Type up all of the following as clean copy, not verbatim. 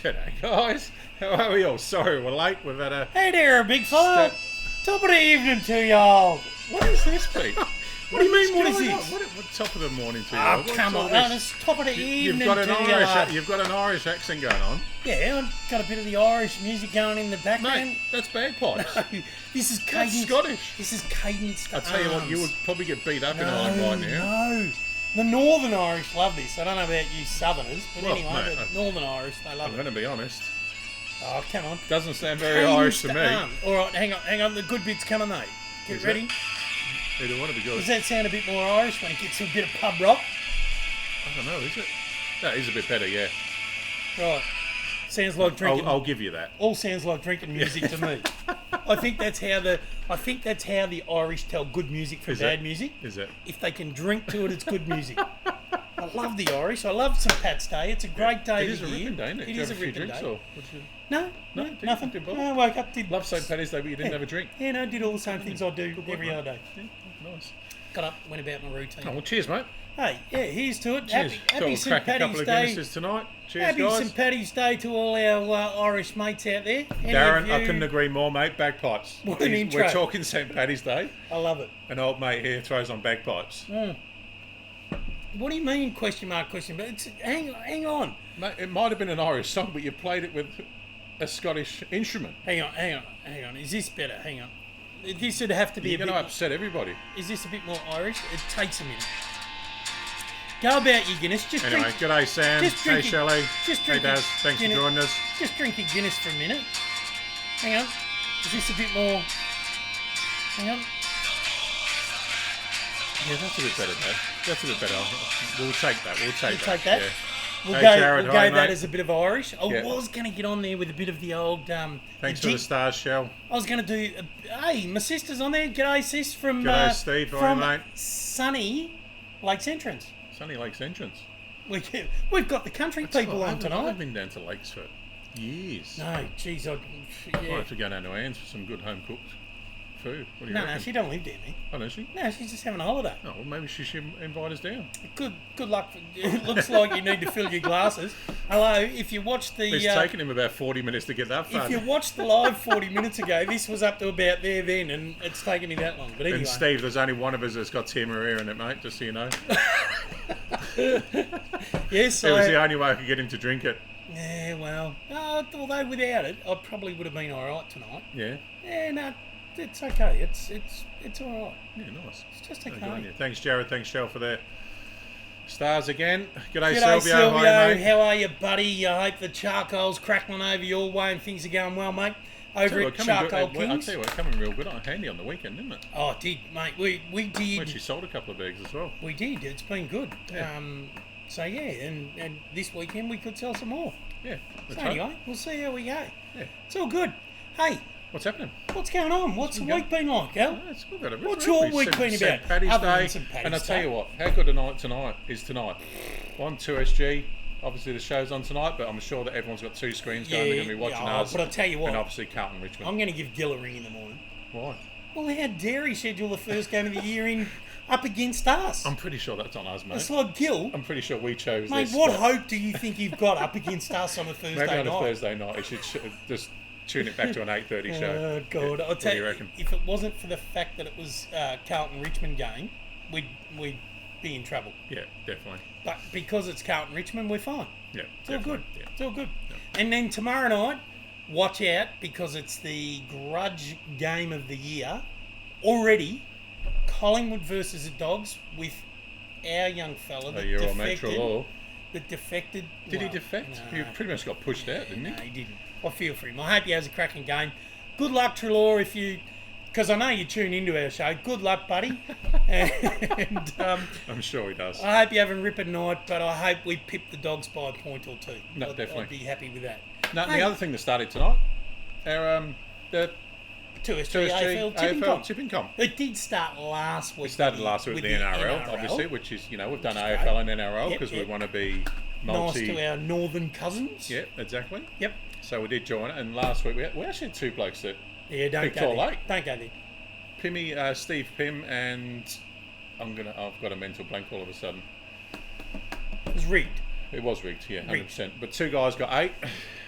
G'day guys, how are we all? Sorry we're late, we've had a... Hey there, big fella. Top of the evening to y'all. What is this, Pete? What do you mean, what is going this? on? What top of the morning to you? Oh, What's come all on. this? No, it's top of the evening You've got to an you. Irish, you've got an Irish accent going on. Yeah, I've got a bit of the Irish music going in the background. Mate, that's bagpipes. This is That's cadence. Scottish. This is cadence. I tell you what, you would probably get beat up in Ireland right now. No. The Northern Irish love this. I don't know about you Southerners, but Well, anyway, mate, the Northern Irish, they love I'm it. going to be honest. Oh, come on. Doesn't sound very Cadence Irish to me. All right, hang on. The good bit's coming, mate. Get Is ready. Either one of the good. Does that sound a bit more Irish when it gets to a bit of pub rock? I don't know, is it? That is a bit better, yeah. Right. Sounds like drinking. I'll give you that. All sounds like drinking music to me. I think that's how the Irish tell good music from bad music. Is it? If they can drink to it, it's good music. I love the Irish. I love St. Pat's Day. It's a great day It is of a the year. ripping day, isn't it? It Did you is have a a few ripping drinks day. or? No, nothing. didn't bother? I woke up, did Love St. Paddy's Day, but you didn't have a drink. Yeah, no, did all the same things I do every mate. other day. Yeah, nice. Got up, went about my routine. Oh, well, cheers, mate. Hey, yeah, here's to it. Cheers. Happy We'll St. crack a couple Paddy's of Day. Guinnesses tonight. Cheers, Happy guys. St. Paddy's Day to all our Irish mates out there. Any Darren, of I you- couldn't agree more, mate. Bagpipes. What an intro. We're talking St. Paddy's Day. I love it. An old mate here throws on bagpipes. What do you mean, question mark, question? But it's, hang on. Mate, it might have been an Irish song, but you played it with a Scottish instrument. Hang on. Is this better? Hang on. This would have to be You're a bit going to more, upset everybody. is this a bit more Irish? It takes a minute. Go about your Guinness. Just Anyway, drink. g'day Sam. Just Hey drink it. Shelley. Just Hey drink it. Daz. Thanks for Guinness. joining us. Just drink your Guinness for a minute. Hang on. Is this a bit more? Hang on. Yeah, that's a bit better, mate. That's a bit better. We'll take that. We'll take Take that. Yeah. We'll Hey, go. Jared, We'll hi, go that mate. as a bit of Irish. I Yeah. was going to get on there with a bit of the old. Thanks the for the stars, Shell. I was going to do. Hey, my sister's on there. G'day, sis from. G'day, Steve. How are you, from mate? sunny Lakes Entrance. Sunny Lakes entrance. We've got the country people on I've tonight. been down to Lakes for years. No, geez, Might yeah. have to go down to Anne's for some good home cooked food. What do you No, reckon? she don't live there, man. Oh, does she? No, she's just having a holiday. Oh, well, maybe she should invite us down. Good luck. It looks like you need to fill your glasses. Hello, if you watched the It's taken him about 40 minutes to get that far. if you watched the live 40 minutes ago, this was up to about there then, and it's taken me that long. But anyway, And Steve, there's only one of us that's got Tia Maria in it, mate, just so you know. yes, It was the only way I could get him to drink it. yeah, well, although without it, I probably would have been all right tonight. Yeah? Yeah, no, it's okay. It's all right. Yeah, nice. It's just Oh, good on okay. you. Thanks, Jared. Thanks, Shell, for their stars again. G'day, G'day, Silvio. Hi, mate. How are you, buddy? I hope the charcoal's crackling over your way and things are going well, mate. Over at Charcoal I'll Kings. tell you what, coming real good. Handy on the weekend, didn't it? Oh, it did, mate. We We did. actually sold a couple of bags as well. We did. It's been good. Yeah. So yeah, and this weekend we could sell some more. Yeah. So That's right. anyway, we'll see how we go. Yeah. It's all good. Hey, What's happening? what's going on? What's the week been like, Al? Oh, it's we've got a What's really your week been St. about? Paddy's Other than Day. St. Paddy's And I'll tell Day. you what, how good a night tonight is tonight. On 2SG. Obviously the show's on tonight, but I'm sure that everyone's got two screens going. They're going to be watching us. But I'll tell you what, And obviously Carlton Richmond. I'm going to give Gill a ring in the morning. Why? Well, how dare he schedule the first game of the year in up against us? I'm pretty sure that's on us, mate. It's like Gill. I'm pretty sure we chose Mate, this. what spot. hope do you think you've got up against us on a Thursday Maybe on night? a Thursday night, you should just tune it back to an 8:30 show. Oh God! Yeah. I'll What tell do you you, reckon? if it wasn't for the fact that it was Carlton Richmond game, we'd be in trouble. Yeah, definitely. But because it's Carlton Richmond, we're fine. Yeah, It's all good. Yeah. It's all good. And then tomorrow night, watch out because it's the grudge game of the year already. Collingwood versus the Dogs with our young fella that You're on defected. Metro Law. That defected. Did he well, defect? no. He pretty much got pushed out, didn't he? No, he didn't. I feel for him. I hope he has a cracking game. Good luck, Trelaw, if you... Because I know you tune into our show. Good luck, buddy. And I'm sure he does. I hope you have a ripping night, but I hope we pip the Dogs by a point or two. No, definitely. I'd be happy with that. No, Hey. the other thing that started tonight, our the 2SG AFL tipping AFL comp. tipping comp. It did start last week. It started last week with the NRL, obviously, which is, we've done Which is AFL great. and NRL Yep, because yep. we want to be Nice multi. to our northern cousins. Yeah, exactly. Yep. So we did join it, and last week we actually had two blokes that Yeah, don't Picked go all there. late. Don't go there. Pimmy, Steve Pym, and I've got a mental blank all of a sudden. It was rigged. It was rigged, yeah, 100%. Rigged. But two guys got 8.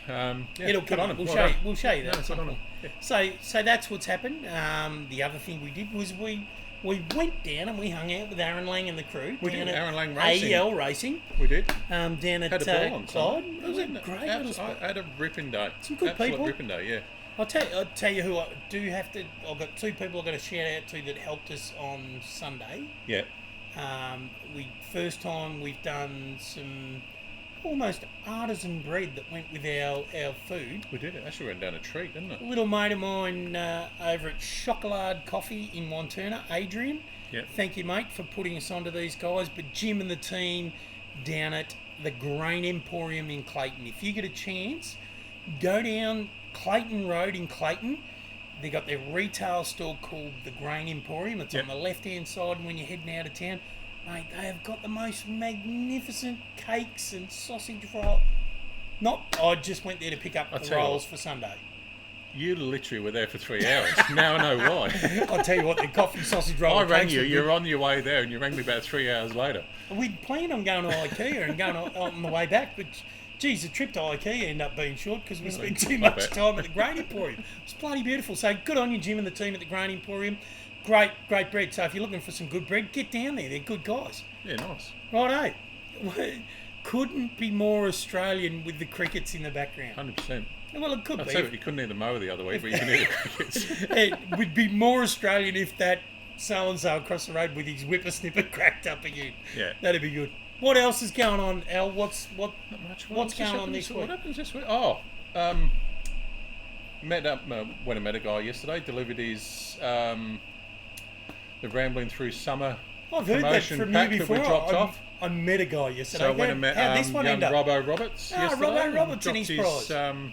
It'll good come on up. him. We'll show you that. No, at some good on point. him. So that's what's happened. The other thing we did was we went down and we hung out with Aaron Lang and the crew. We down did, at Aaron Lang Racing. AEL Racing. We did. Down at Had a ball on Clyde. Sunday. It was a great little I spot. had a ripping day. Some good Absolute people. ripping day, yeah. I'll tell you who I do have to. I've got two people I've got to shout out to that helped us on Sunday. Yeah. First time we've done some almost artisan bread that went with our food. We did. It actually went down a treat, didn't it? A little mate of mine over at Chocolade Coffee in Wantirna, Adrian. Yep. Thank you, mate, for putting us onto these guys. But Jim and the team down at the Grain Emporium in Clayton. If you get a chance, go down Clayton Road in Clayton. They got their retail store called the Grain Emporium. It's Yep. on the left-hand side when you're heading out of town. Mate, they have got the most magnificent cakes and sausage roll. I just went there to pick up the rolls for Sunday. You literally were there for 3 hours. Now I know why. I'll tell you what, the coffee sausage roll. I rang cakes you. were You're good. on your way there, and you rang me about 3 hours later. We'd planned on going to IKEA and going on the way back, but geez, the trip to IKEA ended up being short because we spent too much time at the Grain Emporium. It was bloody beautiful. So good on you, Jim, and the team at the Grain Emporium. Great bread. So if you're looking for some good bread, get down there. They're good guys. Yeah, nice. Righto. Couldn't be more Australian with the crickets in the background. 100%. Well, it could I'll be. tell you what, you couldn't hear the mower the other week, but you can hear the crickets. It would be more Australian if that so-and-so across the road with his whippersnipper cracked up again. Yeah. That'd be good. What else is going on, Al? What's Not much. going on this week? What happens this week? Oh, went and met a guy yesterday. Delivered his the Rambling Through Summer I've heard that promotion from you pack before. that we dropped off. I met a guy yesterday. So I went and met How'd this one young end up? Robbo Roberts yesterday. Robbo Roberts and dropped his prize.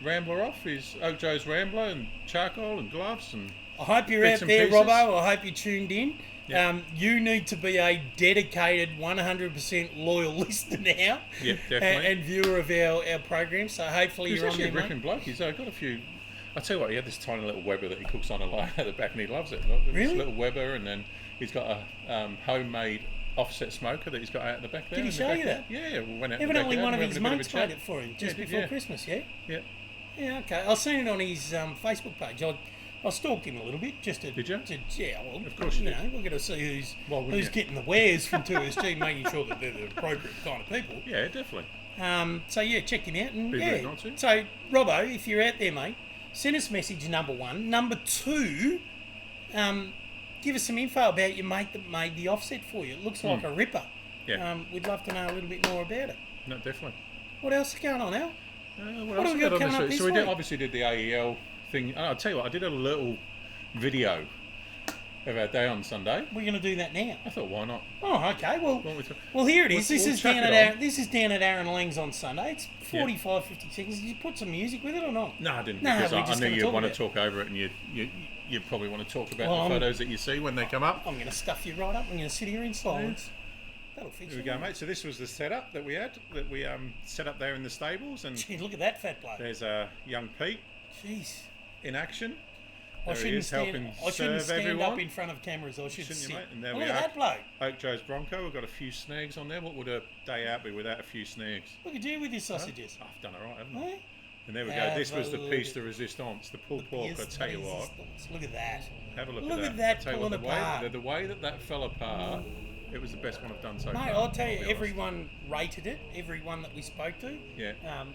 Rambler off, his Oak Joe's Rambler and charcoal and gloves and I hope you're out bits and there, pieces. Robbo. I hope you tuned in. Yeah. You need to be a dedicated 100% loyal listener now. Yep, definitely. And viewer of our program. So hopefully He's you're on actually there, a ripping mate. bloke. He's got a few. I tell you what, he had this tiny little Weber that he cooks on a line at the back, and he loves it. Look, this Really? little Weber, and then he's got a homemade offset smoker that he's got out the back there. Did he in the show back you there. that? Yeah, we went out. in the Evidently backyard one of and his having a bit mates of a made chat. it for him just Yeah, before yeah. Christmas, yeah? Yeah. Yeah, okay. I've seen it on his Facebook page. I stalked him a little bit just to... Did you? Yeah, well, Of course you did. know, we're going to see Why wouldn't who's you? getting the wares from 2SG, making sure that they're the appropriate kind of people. Yeah, definitely. So yeah, check him out. And Be yeah. rude not to. So Robbo, if you're out there, mate, send us message number 1. Number 2, give us some info about your mate that made the offset for you. It looks like a ripper. Yeah. We'd love to know a little bit more about it. No, definitely. What else is going on, Al? What What else have we have got on coming up this So we week? obviously did the AEL thing. And I'll tell you what, I did a little video of our day on Sunday. We're going to do that now. I thought, why not? Oh, okay. Well, Why don't we well, here it is. We'll This is chuck down it at on. This is down at Aaron Lang's on Sunday. It's 45, 50 seconds. Did you put some music with it or not? No, I didn't. No, Because we're I just knew gonna you'd talk want to about talk over it, and you probably want to talk about Well, the photos that you see when they come up. I'm going to stuff you right up. I'm going to sit here in silence. That'll fix Here we you. go, mate. So this was the setup that we had, that we set up there in the stables, and Gee, look at that fat bloke. there's young Pete Jeez. in action. I There he shouldn't is, stand, helping I shouldn't serve stand everyone. up in front of cameras. I should Shouldn't you, sit. mate? And there Look we at are. that bloke. Oak Joe's Bronco. We've got a few snags on there. What would a day out be without a few snags? Look at you with your sausages. I've done all right, haven't I? Huh? And there we go. Have This was the a piece look de resistance, the pulled pork. I Yes, tell you what. resistance. Look at that. Have a look, Look at at that. that I tell you what, pulling the way, apart. the way that fell apart, it was the best one I've done so far. Mate, I'll tell you, be honest. everyone rated it. Everyone that we spoke to. Yeah.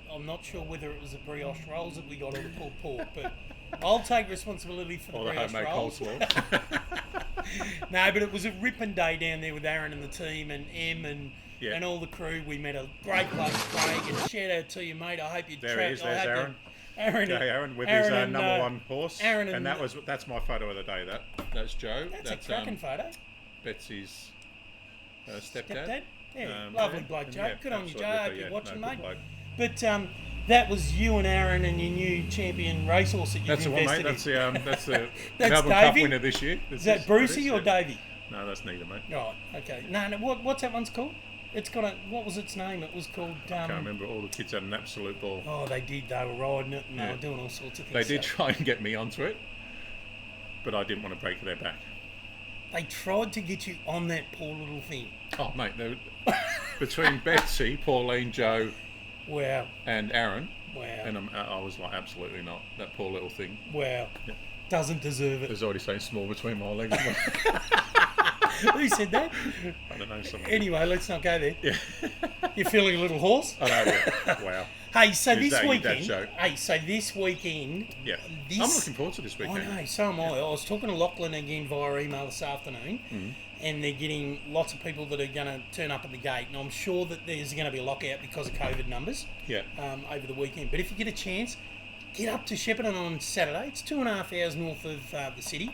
I'm not sure whether it was the brioche rolls that we got or the pulled pork, but I'll take responsibility for the Or the brioche homemade rolls. coleslaw. No, but it was a ripping day down there with Aaron and the team and Em and Yeah. and all the crew. We met a great bloke, Craig, and shout out to you, mate. I hope you. There he is. There's Aaron. Aaron, Okay, Aaron with Aaron his and, number one horse. Aaron and and- that's my photo of the day. That's Joe. That's a cracking photo. Betsy's stepdad. Stepdad. Yeah, lovely yeah, bloke, and Joe. yeah, Good on you, Joe. absolutely, I hope yeah, you're watching, no, mate. good bloke. But that was you and Aaron and your new champion racehorse that you've That's the one, mate. invested in. That's the That's Melbourne Cup Davey? winner this year. Is that Brucey or Davey? No, that's neither, mate. Right. Okay. No. What's that one's called? It's got a. What was its name? It was called. Can't remember. All the kids had an absolute ball. Oh, they did. They were riding it and they Yeah. were doing all sorts of things. They did So try and get me onto it, but I didn't want to break their back. they tried to get you on that poor little thing. Oh, mate, between Betsy, Pauline, Joe, Wow. and Aaron, Wow. And I was like, absolutely not. That poor little thing. Wow. Yeah. Doesn't deserve it. There's already something small between my legs. Who said that? I don't know. Someone. Anyway, let's not go there. Yeah. You're feeling a little hoarse? I know, yeah. Wow. Hey, so Is this that your weekend... dad show? Hey, so this weekend... Yeah. This, I'm looking forward to this weekend. I know, so am I. I was talking to Lachlan again via email this afternoon, and they're getting lots of people that are going to turn up at the gate, and I'm sure that there's going to be a lockout because of COVID numbers Yeah. over the weekend. But if you get a chance, get up to Shepparton on Saturday. It's 2.5 hours north of the city.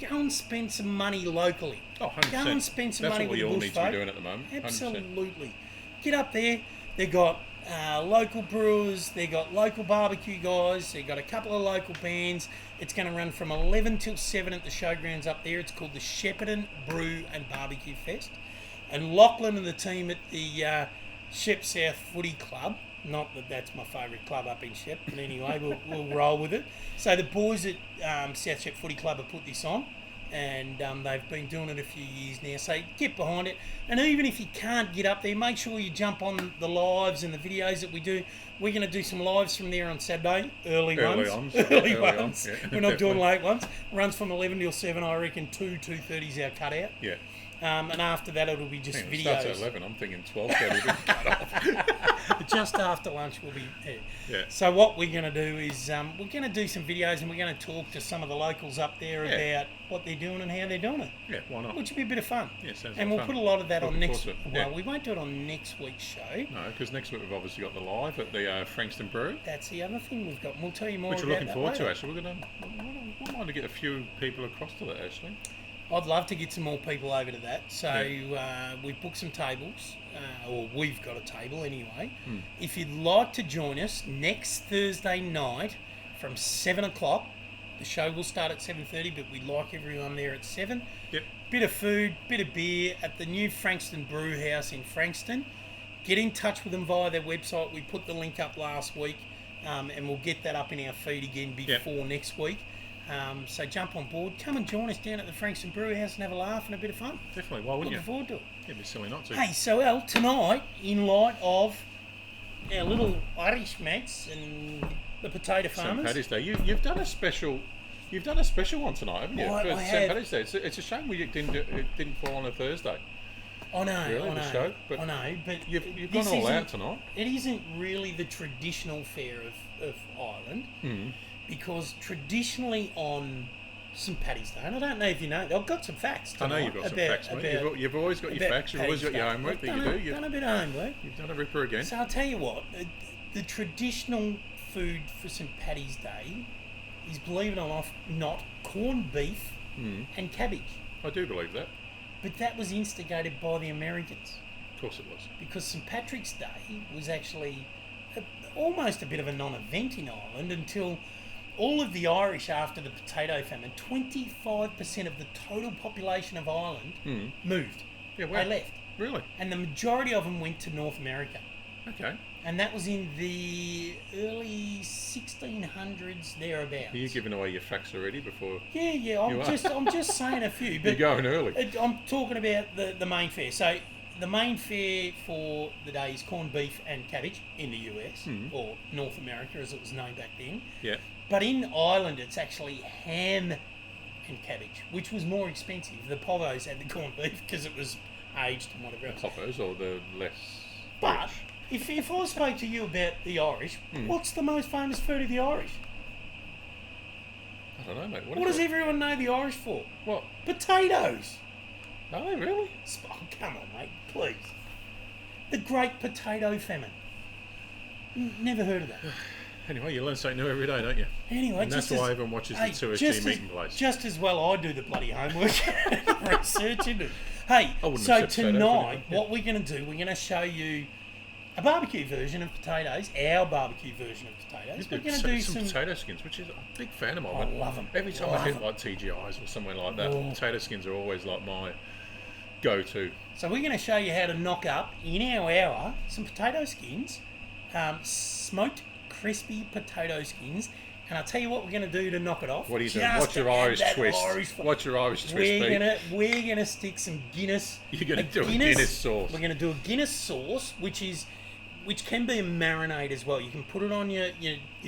Go and spend some money locally. Oh, 100%. Go and spend some money That's what with we the all bush need to be folk. doing at the moment. 100%. Absolutely. Get up there. They've got local brewers. They've got local barbecue guys. They've got a couple of local bands. It's going to run from 11 till 7 at the showgrounds up there. It's called the Shepparton Brew and Barbecue Fest. And Lachlan and the team at the Shep South Footy Club, not that that's my favourite club up in Shep, but anyway, we'll roll with it. So the boys at South Shep Footy Club have put this on, and they've been doing it a few years now. So get behind it. And even if you can't get up there, make sure you jump on the lives and the videos that we do. We're going to do some lives from there on Saturday, early ones. Early ones. Yeah, we're not doing definitely. late ones. Runs from 11 till 7, I reckon. 2:30 is our cutout. Yeah. And after that, it'll be just Hang on, it videos. starts at 11. I'm thinking 12:30. Cut off. Just after lunch, we'll be there. Yeah. So what we're going to do is we're going to do some videos, and we're going to talk to some of the locals up there Yeah. about what they're doing and how they're doing it, Yeah, why not? which will be a bit of fun. Yeah, sounds And like we'll fun. put a lot of that on Looking next. forward to it. Well, Yeah. we won't do it on next week's show. No, because next week we've obviously got the live at the Frankston Brewery, That's the other thing we've got. We'll tell you more which about we're looking that forward to. later. Actually, we're gonna. Wouldn't mind to get a few people across to that. Actually. I'd love to get some more people over to that. So we've booked some tables, or we've got a table anyway. If you'd like to join us next Thursday night from 7 o'clock, the show will start at 7:30, but we'd like everyone there at 7. Yep. Bit of food, bit of beer at the new Frankston Brew House in Frankston. Get in touch with them via their website. We put the link up last week, and we'll get that up in our feed again before next week. So jump on board. Come and join us down at the Frankston Brew House and have a laugh and a bit of fun. Definitely. Why wouldn't Looking you? forward to it. It'd be silly not to. Hey, so Al, tonight, in light of our little Irish mates and the potato St. farmers, Paddy's Day. You've done a special. You've done a special one tonight, haven't you? I For have. St. Paddy's Day. It's a shame it didn't fall on a Thursday. I know, Really, I the know, show, but I know, but You've this gone all isn't- out tonight. It isn't really the traditional fare of Ireland, Mm. because traditionally on St. Paddy's Day, and I don't know if you know, I've got some facts I know tonight you've got some about- facts, mate. about- You've always got your about facts. You've always got Paddy's your Day. homework I've that you done do. a- done a bit of homework. You've done a ripper again. So I'll tell you what, the traditional food for St. Paddy's Day is, believe it or not, corned beef and cabbage. I do believe that. But that was instigated by the Americans, Of course it was. because St. Patrick's Day was actually almost a bit of a non-event in Ireland until all of the Irish, after the potato famine, 25% of the total population of Ireland moved. Yeah, wow. They left. Really? And the majority of them went to North America. Okay. And that was in the early 1600s, thereabouts. Are you giving away your facts already before Yeah, You are. I'm just saying a few. you're But going early? I'm talking about the main fare. So the main fare for the day is corned beef and cabbage in the US, or North America as it was named back then. Yeah. But in Ireland, it's actually ham and cabbage, which was more expensive. The povos had the corned beef because it was aged and whatever else. Poppers or the less. But rich? if I spoke to you about the Irish, what's the most famous food of the Irish? I don't know, mate. What is does it? everyone know the Irish for? What? Potatoes. Are they really? Oh, come on, mate, please. The Great Potato Famine. Never heard of that. Anyway, you learn something new every day, don't you? Anyway, And that's just why as, everyone watches hey, the 2SG just Meatin Place. Just as well I do the bloody homework research into it. Hey, I wouldn't so have said potato, tonight, but yeah. what we're going to do, we're going to show you a barbecue version of potatoes, our barbecue version of potatoes. We're going to do some some... potato skins, which is a big fan of mine. I love 'em. Every time Love I hit 'em. like TGI's or somewhere like that, Oh. potato skins are always like my go-to. So we're going to show you how to knock up, in our hour, some potato skins, smoked crispy potato skins. And I'll tell you what we're going to do to knock it off. What are you doing? Just What's your to add Irish that twist? Irish What's your Irish twist, we're gonna stick some Guinness. You're gonna do a Guinness sauce. We're gonna do a Guinness sauce, which is which can be a marinade as well. You can put it on your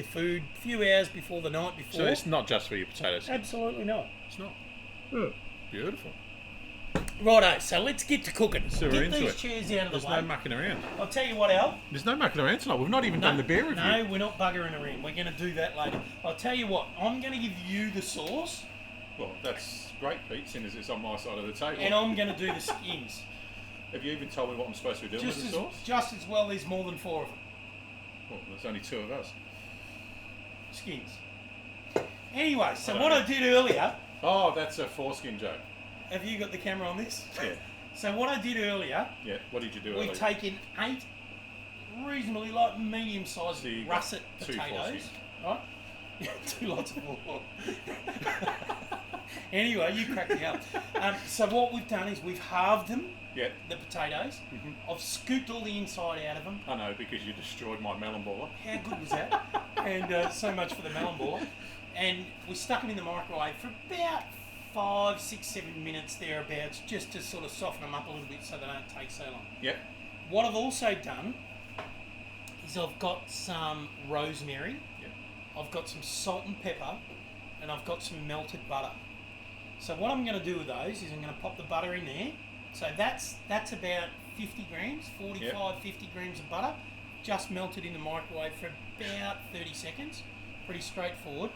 food a few hours before the night before. So it's not just for your potatoes. Absolutely not. It's not. Mm. Beautiful. Righto, so let's get to cooking. So we're Get into these it. chairs out of There's the way. no mucking around. I'll tell you what, Al. There's no mucking around tonight. We've not even done the beer review. No, we're not buggering around. We're going to do that later. I'll tell you what, I'm going to give you the sauce. Well, that's great, Pete, seeing as it's on my side of the table. And I'm going to do the skins. Have you even told me what I'm supposed to be doing with the sauce? Just as well, there's more than 4 of them. Well, there's only 2 of us. Skins. Anyway, so what I did earlier... Oh, that's a foreskin joke. Have you got the camera on this? Yeah. So what I did earlier... Yeah, what did you do earlier? We've taken 8 reasonably medium-sized So you russet got 2 potatoes. Right? 2 lots of four. Anyway, you cracked me up. So what we've done is we've halved them, the potatoes. Mm-hmm. I've scooped all the inside out of them. I know, because you destroyed my melon baller. How good was that? And so much for the melon baller. And we stuck them in the microwave for about 5, 6, 7 minutes thereabouts, just to sort of soften them up a little bit so they don't take so long. Yep. What I've also done is I've got some rosemary, I've got some salt and pepper, and I've got some melted butter. So what I'm going to do with those is I'm going to pop the butter in there. So that's about 50 grams, 45, 50 grams of butter, just melted in the microwave for about 30 seconds. Pretty straightforward.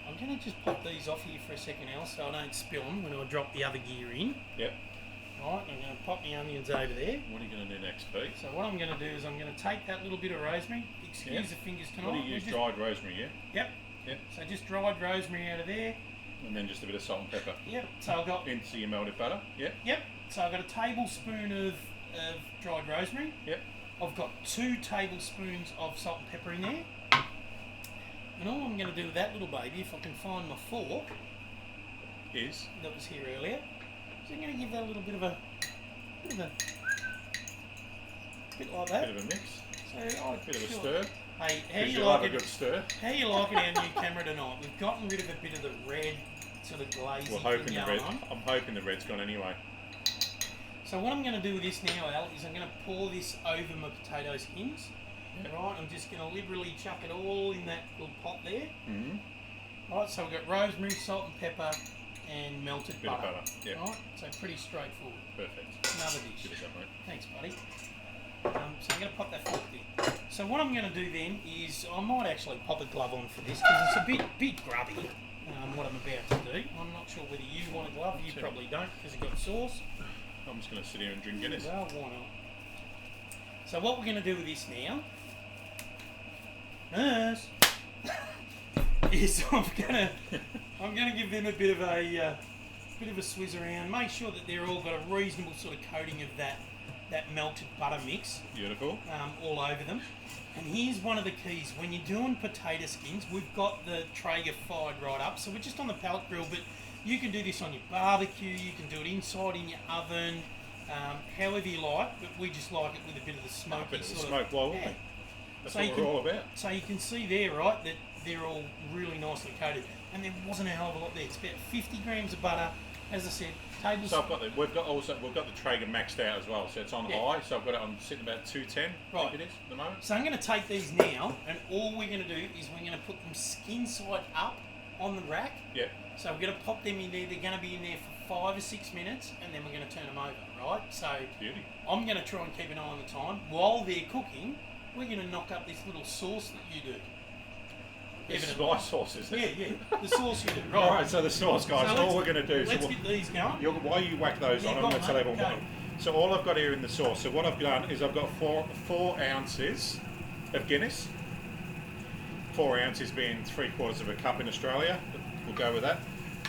I'm going to just pop these off here for a second, Al, so I don't spill them when I drop the other gear in. Yep. Right, I'm going to pop the onions over there. What are you going to do next, Pete? So what I'm going to do is I'm going to take that little bit of rosemary. Excuse the fingers tonight. What do you use? Dried rosemary, yeah? Yep. Yep. So just dried rosemary out of there. And then just a bit of salt and pepper. Yep. So I've got... Into your melted butter. Yep. Yep. So I've got a tablespoon of dried rosemary. Yep. I've got 2 tablespoons of salt and pepper in there. And all I'm going to do with that little baby, if I can find my fork, is that was here earlier, is I'm going to give that a little bit of a bit like that. Bit of a mix. So bit of a stir. Hey, how you love like a good stir? How you liking our new camera tonight? We've gotten rid of a bit of the red, sort of glazy thing going on. I'm hoping the red's gone anyway. So what I'm going to do with this now, Al, is I'm going to pour this over my potato skins. Yep. Right, I'm just going to liberally chuck it all in that little pot there. Mm-hmm. Right, so we've got rosemary, salt and pepper, and melted butter. Bit of butter, yeah. Right, so pretty straightforward. Perfect. Another dish. Give us that, mate. Thanks, buddy. So I'm going to pop that fork there. So what I'm going to do then is I might actually pop a glove on for this because it's a bit grubby. What I'm about to do. I'm not sure whether you want a glove. You probably don't because you've got sauce. I'm just going to sit here and drink Guinness. Well, why not? So what we're going to do with this now is I'm gonna give them a bit of a swizz around. Make sure that they're all got a reasonable sort of coating of that melted butter mix. Beautiful. All over them. And here's one of the keys when you're doing potato skins. We've got the Traeger fired right up, so we're just on the pellet grill. But you can do this on your barbecue. You can do it inside in your oven, however you like. But we just like it with a bit of the smoky a bit of sort the smoke. Why wouldn't we? That's so what we're all about. So you can see there, right, that they're all really nicely coated. And there wasn't a hell of a lot there. It's about 50 grams of butter, as I said, So we've got the Traeger maxed out as well, so it's on high. So I've got it on sitting about 210. Right. I think it is at the moment. So I'm going to take these now, and all we're going to do is we're going to put them skin side up on the rack. Yeah. So we're going to pop them in there. They're going to be in there for 5 or 6 minutes, and then we're going to turn them over, right? So Beauty. I'm going to try and keep an eye on the time while they're cooking. We're going to knock up this little sauce that you do. This is my sauce, isn't it? Yeah, the sauce you do. Right. All right, so the sauce, guys. So all we're going to do. Let's get these going. While you whack those on, I'm going to tell everyone what. So all I've got here in the sauce. So what I've done is I've got 4 ounces of Guinness. 4 ounces being 3/4 of a cup in Australia. We'll go with that.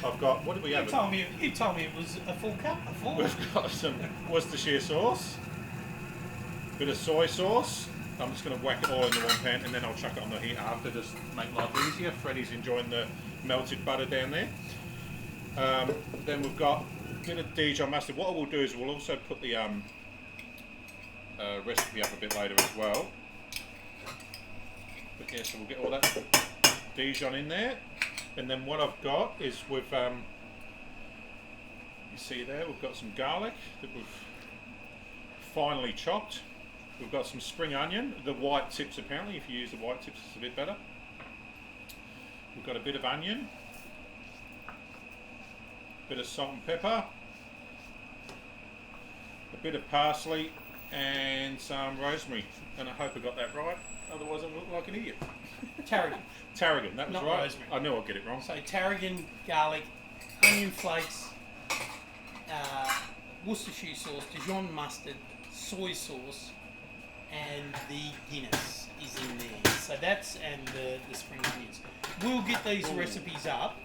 I've got, what did we have? You told me it was a full cup. A full. We've got some Worcestershire sauce, bit of soy sauce. I'm just going to whack it all into one pan and then I'll chuck it on the heat after, just make life easier. Freddie's enjoying the melted butter down there. Then we've got a bit of Dijon mustard. What we'll do is we'll also put the recipe up a bit later as well. But yeah, so we'll get all that Dijon in there. And then what I've got is you see there, we've got some garlic that we've finely chopped. We've got some spring onion, the white tips apparently. If you use the white tips, it's a bit better. We've got a bit of onion, a bit of salt and pepper, a bit of parsley, and some rosemary. And I hope I got that right, otherwise I look like an idiot. Tarragon. Tarragon, that was Not right. rosemary. I knew I'd get it wrong. So tarragon, garlic, onion flakes, Worcestershire sauce, Dijon mustard, soy sauce, and the Guinness is in there. So that's, and the spring onions. We'll get these recipes up,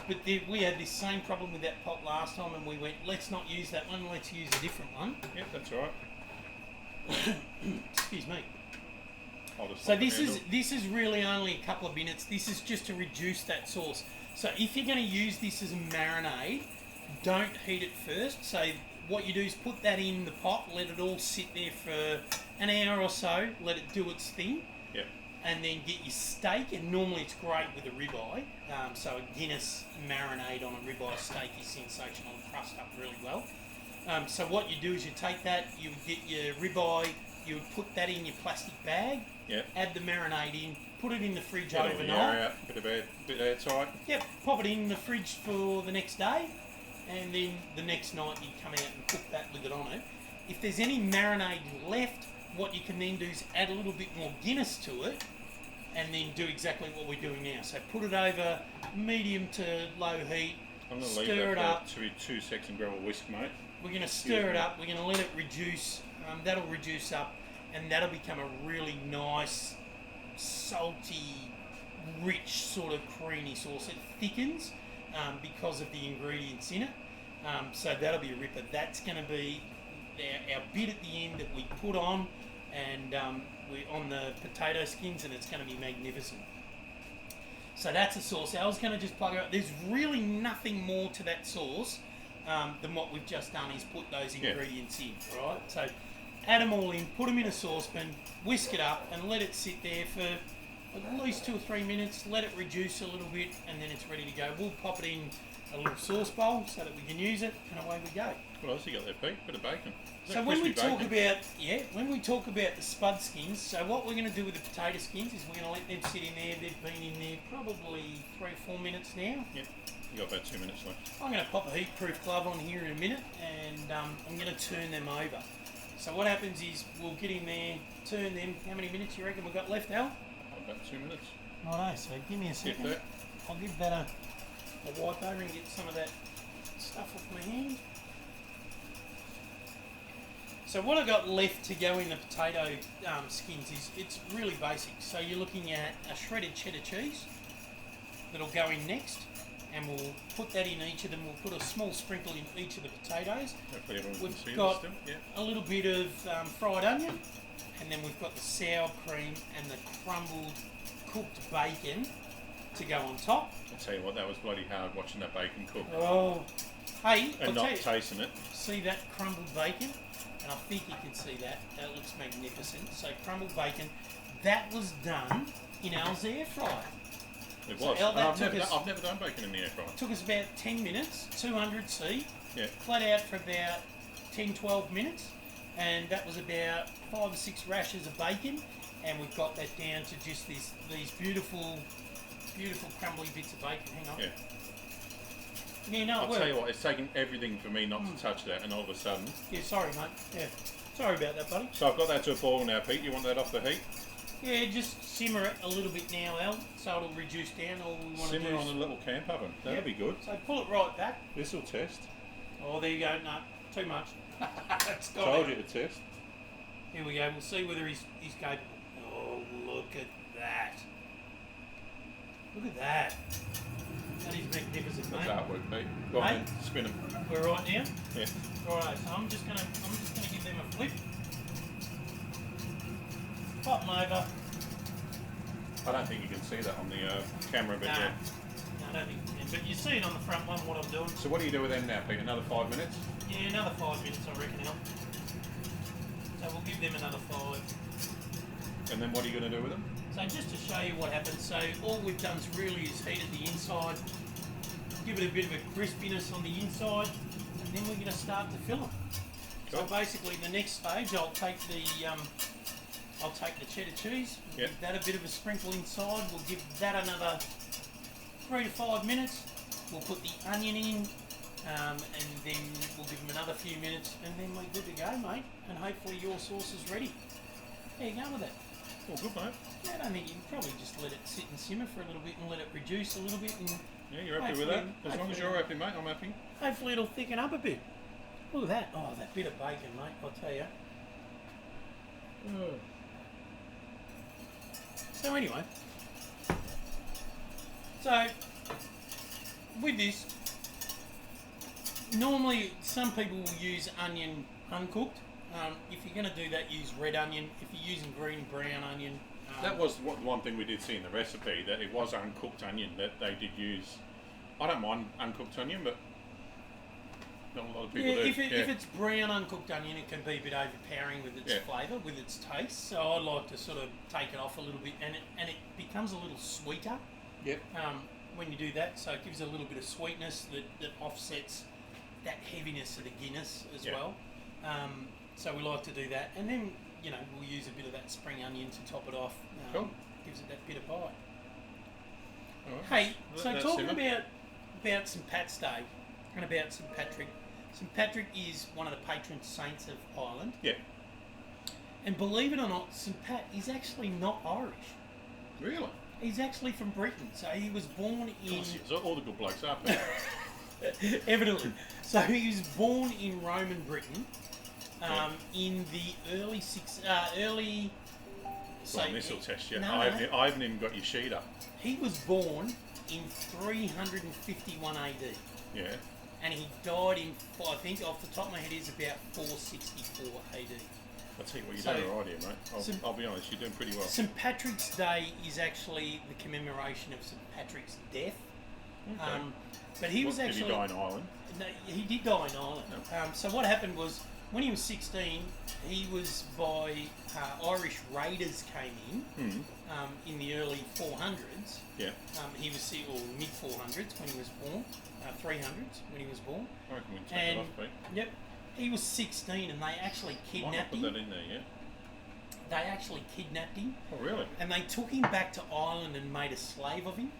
but we had this same problem with that pot last time, and we went, let's not use that one, let's use a different one. Yep, that's right. Excuse me. I'll just So lock the this handle. is really only a couple of minutes. This is just to reduce that sauce. So if you're going to use this as a marinade, don't heat it first. So what you do is put that in the pot, let it all sit there for an hour or so, let it do its thing, Yep. and then get your steak. And normally it's great with a ribeye. So a Guinness marinade on a ribeye steak is sensational and crust up really well. So what you do is you take that, you get your ribeye, you would put that in your plastic bag, Yep. add the marinade in, put it in the fridge Get all the overnight. air out, bit airtight. Yep, pop it in the fridge for the next day, and then the next night you come out and cook that with it on it. If there's any marinade left, what you can then do is add a little bit more Guinness to it, and then do exactly what we're doing now. So put it over medium to low heat, I'm going to leave stir it that up. for 2 seconds and grab a whisk, mate. We're going to stir it up, we're going to let it reduce, that'll reduce up, and that'll become a really nice, salty, rich sort of creamy sauce. It thickens because of the ingredients in it, so that'll be a ripper. That's going to be our bit at the end that we put on, and we're on the potato skins, and it's going to be magnificent. So that's a sauce. I was going to just plug it up. There's really nothing more to that sauce than what we've just done is put those ingredients in, right? So add them all in, put them in a saucepan, whisk it up, and let it sit there for at least 2 or 3 minutes. Let it reduce a little bit, and then it's ready to go. We'll pop it in a little sauce bowl so that we can use it, and away we go. What else you got there, Pete? Bit of bacon. Is So that when we crispy talk bacon? about when we talk about the spud skins, so what we're going to do with the potato skins is we're going to let them sit in there. They've been in there probably 3 or 4 minutes now. Yep. You got about 2 minutes left. I'm going to pop a heat-proof glove on here in a minute, and I'm going to turn them over. So what happens is we'll get in there, turn them. How many minutes you reckon we've got left, Al? About 2 minutes. Righto, so give me a second. that. I'll give that a wipe over and get some of that stuff off my hand. So what I've got left to go in the potato skins is, it's really basic. So you're looking at a shredded cheddar cheese that'll go in next, and we'll put that in each of them. We'll put a small sprinkle in each of the potatoes. Hopefully everyone can We've see got this still. Yeah. a little bit of fried onion, and then we've got the sour cream and the crumbled cooked bacon to go on top. I'll tell you what, that was bloody hard watching that bacon cook. Oh, hey, I'll And tell not you, tasting it. see that crumbled bacon? And I think you can see that. That looks magnificent. So crumbled bacon, that was done in Al's air fryer. It So was. Al, that I've took never, us- I've never done bacon in the air fryer. Took us about 10 minutes, 200C, Yeah. flat out for about 10, 12 minutes. And that was about 5 or 6 rashers of bacon. And we've got that down to just these beautiful, beautiful crumbly bits of bacon. Hang on. Yeah. Yeah, no, it I'll worked. tell you what, it's taken everything for me not to touch that, and all of a sudden. Yeah, sorry, mate. Yeah. Sorry about that, buddy. So I've got that to a boil now, Pete. You want that off the heat? Yeah, just simmer it a little bit now, Al, so it'll reduce down. All we want to Simmer do on a is... little camp oven. That'll Yep. be good. So pull it right back. This will test. Oh, there you go. No, too much. It's got Told it. you to test. Here we go. We'll see whether he's capable. Oh, look at that. Look at that. That is magnificent, That's mate. artwork, Pete. Go on, Mate. then. Spin them. We're right now. Yeah. Righto, so I'm just gonna give them a flip. Pop them over. I don't think you can see that on the camera, but Nah. yeah. No, I don't think you can. But you see it on the front one what I'm doing. So what do you do with them now, Pete? Another 5 minutes? Yeah, another 5 minutes I reckon, Al. So we'll give them another 5. And then what are you going to do with them? So just to show you what happens, so all we've done is really is heated the inside, give it a bit of a crispiness on the inside, and then we're going to start to fill them. So Cool. basically the next stage I'll take the I'll take the cheddar cheese, Yep. give that a bit of a sprinkle inside. We'll give that another 3 to 5 minutes. We'll put the onion in, and then we'll give them another few minutes, and then we're good to go, mate. And hopefully your sauce is ready. There you go with it. All good, mate. Yeah, I don't think you can probably just let it sit and simmer for a little bit and let it reduce a little bit. And Yeah, you're happy with that? As long as you're happy, mate, I'm happy. hopefully it'll thicken up a bit. Look at that. Oh, that bit of bacon, mate, I'll tell you. So anyway, with this, normally some people will use onion uncooked. If you're going to do that, use red onion. If you're using green, brown onion. That was one thing we did see in the recipe, that it was uncooked onion that they did use. I don't mind uncooked onion, but not a lot of people do. If it's brown uncooked onion, it can be a bit overpowering with its flavour, with its taste. So I like to sort of take it off a little bit, and it becomes a little sweeter. Yep. When you do that, so it gives a little bit of sweetness that offsets that heaviness of the Guinness as well. So we like to do that, and then we'll use a bit of that spring onion to top it off. Cool. Gives it that bit of bite. All right. Hey, so talking about St Pat's Day and about St Patrick. St Patrick is one of the patron saints of Ireland. Yeah. And believe it or not, St Pat is actually not Irish. Really? He's actually from Britain. So he was born in... All the good blokes are. Evidently. So he was born in Roman Britain in the early... Well, this will test you. No, I haven't even got your sheet up. He was born in 351 AD. Yeah. And he died in, I think, off the top of my head, is about 464 AD. I'll tell you what, you're doing all right here, mate. I'll be honest, you're doing pretty well. St Patrick's Day is actually the commemoration of St Patrick's death. Okay. But he was Did actually... he die in Ireland? No, he did die in Ireland. So what happened was, when he was 16, he was by Irish raiders came in the early 400s. Yeah. He was or mid 400s when he was born, 300s when he was born. I reckon we can take it off, Pete. Yep, he was 16, and they actually kidnapped him. Put that in there, yeah. They actually kidnapped him. Oh, really? And they took him back to Ireland and made a slave of him.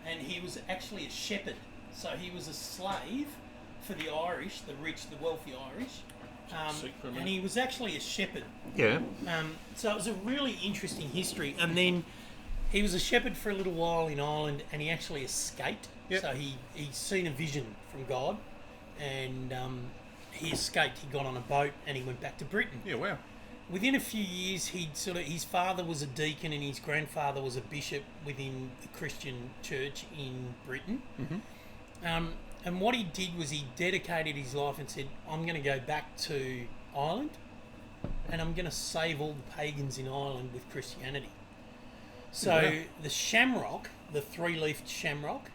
And he was actually a shepherd. So he was a slave for the Irish, the rich, the wealthy Irish. And he was actually a shepherd. Yeah. So it was a really interesting history. And then he was a shepherd for a little while in Ireland, and he actually escaped. Yep. So he'd seen a vision from God, and he escaped. He got on a boat and he went back to Britain. Yeah, wow. Within a few years, his father was a deacon and his grandfather was a bishop within the Christian church in Britain. Mm-hmm. And what he did was he dedicated his life and said, I'm going to go back to Ireland and I'm going to save all the pagans in Ireland with Christianity. So the shamrock, the three-leafed shamrock,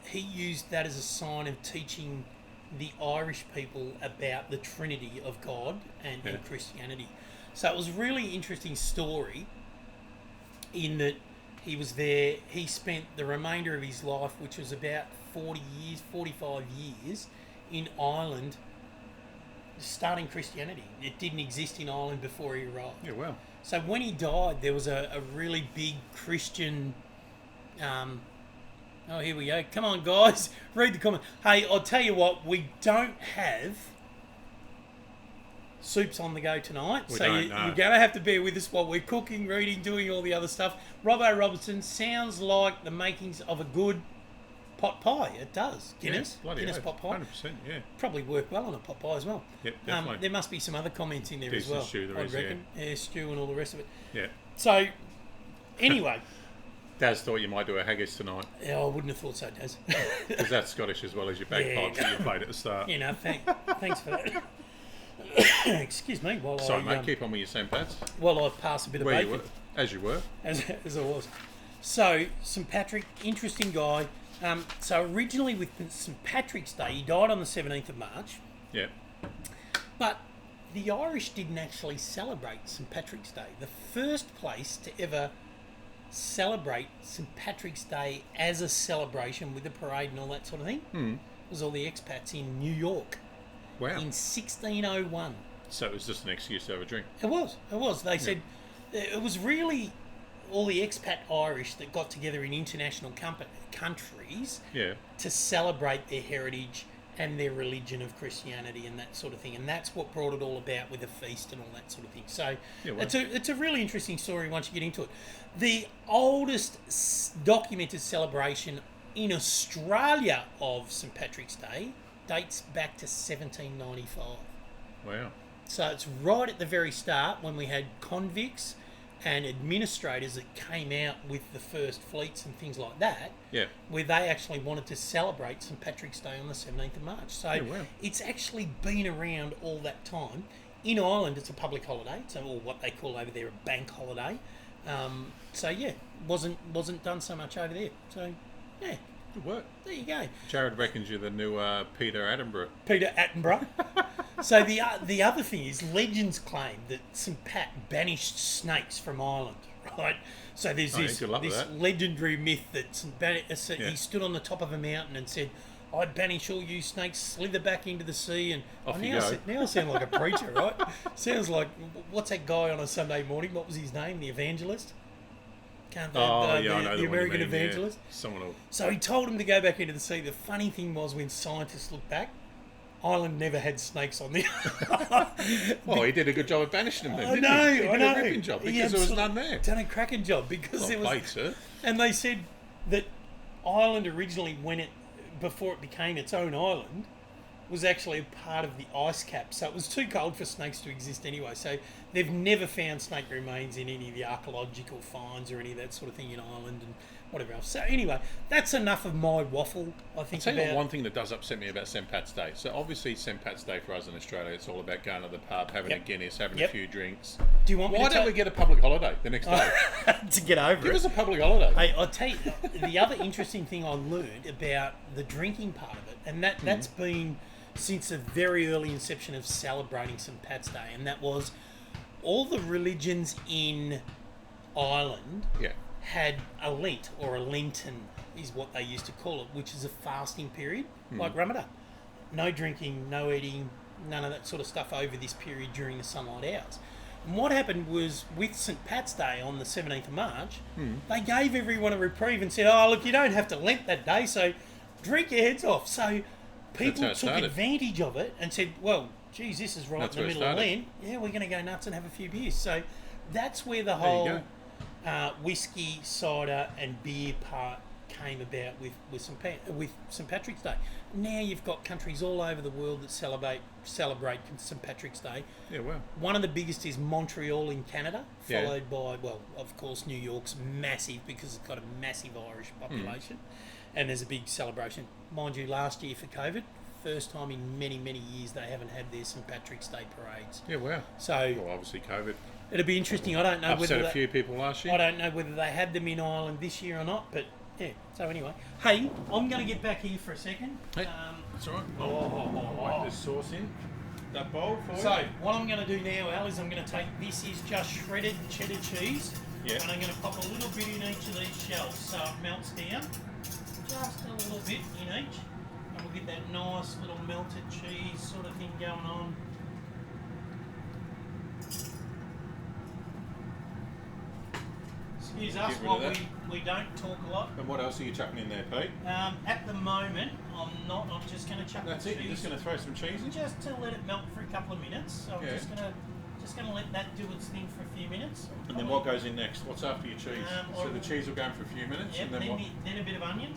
he used that as a sign of teaching the Irish people about the Trinity of God and Christianity. So it was a really interesting story in that he was there. He spent the remainder of his life, which was about 45 years, in Ireland, starting Christianity. It didn't exist in Ireland before he arrived. Yeah, wow. So when he died, there was a really big Christian... oh, here we go. Come on, guys. Read the comment. Hey, I'll tell you what. We don't have soups on the go tonight. You're going to have to bear with us while we're cooking, reading, doing all the other stuff. Robbo Robertson, sounds like the makings of a good pot pie. It does. Guinness. Yeah, Guinness pot pie. 100%, yeah. Probably work well on a pot pie as well. Yep, definitely. There must be some other comments in there Decent as well. Stew, I reckon. Yeah, stew and all the rest of it. Yeah. So, anyway... Daz thought you might do a haggis tonight. Yeah, I wouldn't have thought so, Daz. Because that's Scottish as well as your bagpipes that you played at the start. You know, thanks for that. Excuse me. Sorry, mate, keep on with your St. Pat's. While I pass a bit of bacon. You were, as you were. As I was. So, St. Patrick, interesting guy. So, originally with St. Patrick's Day, he died on the 17th of March. Yeah. But the Irish didn't actually celebrate St. Patrick's Day. The first place to ever celebrate St. Patrick's Day as a celebration with a parade and all that sort of thing was all the expats in New York. Wow. In 1601. So it was just an excuse to have a drink. It was. They said, it was really all the expat Irish that got together in international countries Yeah. to celebrate their heritage and their religion of Christianity and that sort of thing. And that's what brought it all about with a feast and all that sort of thing. So Yeah, well. it's a really interesting story once you get into it. The oldest documented celebration in Australia of St. Patrick's Day dates back to 1795. Wow. So it's right at the very start when we had convicts and administrators that came out with the first fleets and things like that, Yeah. where they actually wanted to celebrate St. Patrick's Day on the 17th of March. So wow. it's actually been around all that time. In Ireland, it's a public holiday, so or what they call over there a bank holiday. So yeah, wasn't done so much over there. So yeah, Good work. there you go. Jared reckons you're the new Peter Attenborough. Peter Attenborough. So the other thing is legends claim that St. Pat banished snakes from Ireland, right? So there's this good luck with that. legendary myth that Yeah. he stood on the top of a mountain and said, "I banish all you snakes, slither back into the sea." And Off you now, go. now I sound like a preacher, right? Sounds like, what's that guy on a Sunday morning? What was his name? The evangelist? I know the the one you American mean, evangelist. Yeah. Someone will... So he told him to go back into the sea. The funny thing was, when scientists looked back, Ireland never had snakes on the Well, he did a good job of banishing them then, I didn't know, he? He I did know. a ripping job He because there was absolutely none there. done a cracking job because Well there was. played, sir. And they said that Ireland originally, before it became its own island, was actually a part of the ice cap. So it was too cold for snakes to exist anyway. So they've never found snake remains in any of the archaeological finds or any of that sort of thing in Ireland and whatever else. So anyway, that's enough of my waffle, I think. I'll tell you about what, one thing that does upset me about St. Pat's Day. So obviously St. Pat's Day for us in Australia, it's all about going to the pub, having Yep. a Guinness, having Yep. a few drinks. Do you want me Why to don't we get a public holiday the next day? to get over Give it? us a public holiday. Hey, I'll tell you, the other interesting thing I learned about the drinking part of it, and that's been since the very early inception of celebrating St. Pat's Day, and that was all the religions in Ireland Yeah. had a Lent, or a Lenten is what they used to call it, which is a fasting period, like Ramadan. No drinking, no eating, none of that sort of stuff over this period during the sunlight hours. And what happened was, with St. Pat's Day on the 17th of March, they gave everyone a reprieve and said, "Oh, look, you don't have to Lent that day, so drink your heads off." So people how it took started. advantage of it and said, "Well, geez, this is right That's in the where it middle of started. Lent. Yeah, we're going to go nuts and have a few beers." So that's where the There you whole go. whiskey, cider, and beer part came about with St. Patrick's Day. Now you've got countries all over the world that celebrate St. Patrick's Day. Yeah, well. One of the biggest is Montreal in Canada, Yeah. followed by, well, of course, New York's massive because it's got a massive Irish population, and there's a big celebration. Mind you, last year for COVID, first time in many, many years they haven't had their St. Patrick's Day parades. Yeah, wow. So Well, obviously COVID it'll be interesting. I don't know upset whether a few people last year. I don't know whether they had them in Ireland this year or not, but yeah. So anyway, hey, I'm going to get back here for a second. Hey, that's all right. Wait, there's sauce in that bowl for you. So what I'm going to do now, Al, is I'm going to take, this is just shredded cheddar cheese, Yeah. and I'm going to pop a little bit in each of these shells so it melts down, just a little bit in each, and we'll get that nice little melted cheese sort of thing going on. Excuse us Get rid while of that. we don't talk a lot. And what else are you chucking in there, Pete? At the moment, I'm just going to chuck That's the it. You're cheese just going to throw some cheese in? just to let it melt for a couple of minutes. So I'm Yeah. just gonna let that do its thing for a few minutes. And then what goes in next? What's after your cheese? So the or- cheese will go in for a few minutes, Yep, and then what? then a bit of onion.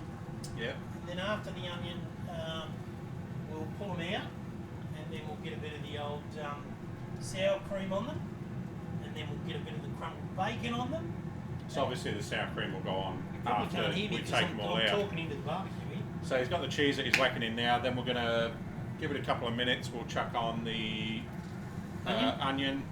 Yeah. Then after the onion, we'll pull them out, and then we'll get a bit of the old sour cream on them, and then we'll get a bit of the crumbled bacon on them. So obviously the sour cream will go on You probably after can't hear me we because take them all I'm out. talking into the barbecue here. So he's got the cheese that he's whacking in now. Then we're going to give it a couple of minutes. We'll chuck on the onion.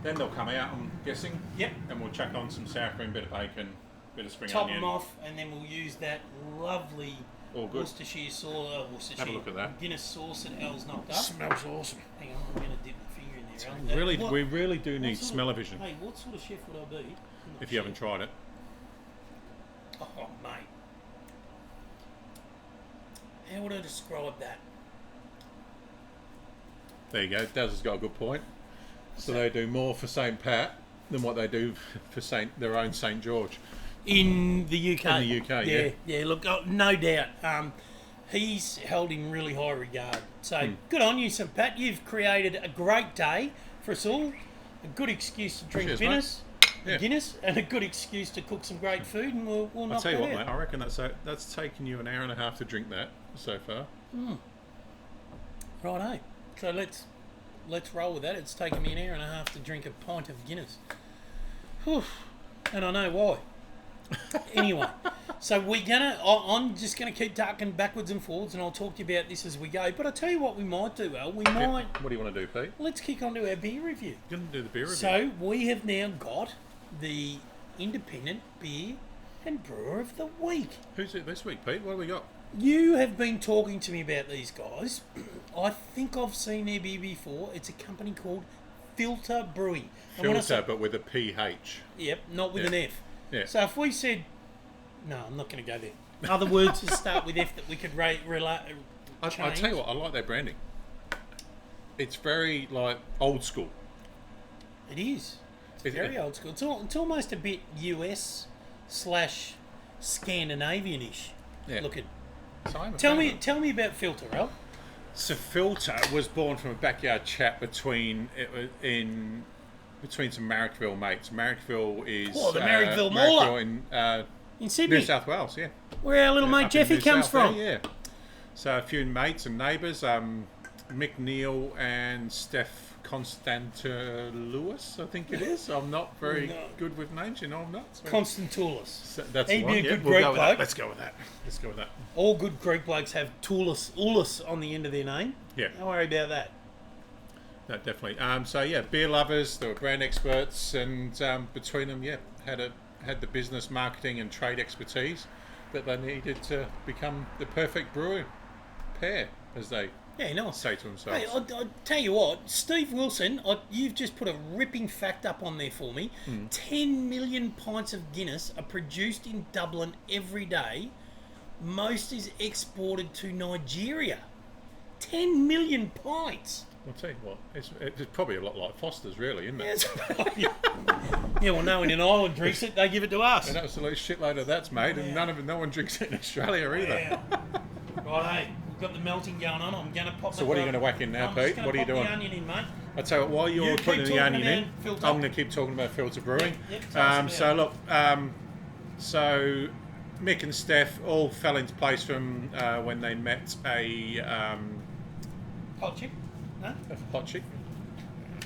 Then they'll come out, I'm guessing. Yep. And we'll chuck on some sour cream, bit of bacon, bit of spring Top onion. them off, and then we'll use that lovely All good. Worcestershire sauce. Have a look at that. Guinness sauce that Al's knocked up. Smells awesome. Hang on, I'm going to dip my finger in there, Al. Really, What- we really do what need sort of- smell-o-vision Hey, what sort of chef would I be? I'm not if you haven't sure. tried it. Oh, mate. How would I describe that? There you go. Daz has got a good point. So they do more for St. Pat than what they do for their own St George. In the UK. In the UK, yeah. Yeah, look, no doubt. He's held in really high regard. So good on you, St Pat. You've created a great day for us all. A good excuse to drink Cheers, Guinness, Yeah. Guinness, and a good excuse to cook some great food, and we'll I'll knock tell you that what, out. mate. I reckon that's taken you an hour and a half to drink that so far. Righto. So let's roll with that. It's taken me an hour and a half to drink a pint of Guinness. Whew. And I know why. Anyway, so I'm just gonna keep ducking backwards and forwards, and I'll talk to you about this as we go. But I tell you what, we might do, Al. We might. What do you want to do, Pete? Let's kick on to our beer review. You're going to do the beer review. So we have now got the independent beer and brewer of the week. Who's it this week, Pete? What have we got? You have been talking to me about these guys. I think I've seen their beer before. It's a company called Filter Brewing. And when I Filter, say- but with a PH. Yep, not with Yeah. an F. Yeah. So if we said, no, I'm not going to go there. Other words that start with F that we could I change. tell you what, I like their branding. It's very like old school. It is. It's very old school. It's almost a bit US/Scandinavian-ish looking. Tell me about Filter, Al. So Filter was born from a backyard chat between some Marrickville mates. Marrickville is the Marrickville Mauler. In Sydney. New South Wales, yeah. Where our little mate Up in Jeffy New comes South from. Wales, yeah. So a few mates and neighbours, Mick Neal and Steph Constantoulis, I think it is. I'm not very good with names, you know I'm not. So Constantoulis. So that's He'd the one. be a Yeah, good we'll Greek go with that. bloke. Let's go with that. All good Greek blokes have Toulis on the end of their name. Yeah. Don't worry about that. No, definitely. So yeah, beer lovers, they were brand experts, and between them, had the business, marketing, and trade expertise that they needed to become the perfect brewer pair, as they Nice. say to themselves. Hey, I'll tell you what, Steve Wilson, you've just put a ripping fact up on there for me. 10 million pints of Guinness are produced in Dublin every day. Most is exported to Nigeria. 10 million pints. I'll tell you what, it's probably a lot like Foster's, really, isn't it? Yeah, well, no one in Ireland drinks it. They give it to us. An absolute shitload of that's made, and no one drinks it in Australia either. Yeah. Right, hey, we've got the melting going on. I'm going to pop. So what are you going to whack in now, Pete? What are you doing? The onion in, mate. I'll tell you what, while you're You putting keep the talking onion in, about Filter. I'm going to keep talking about Filter Brewing. Yep, tell us So about look, so Mick and Steph all fell into place from when they met a Hot chick? No? hot chick.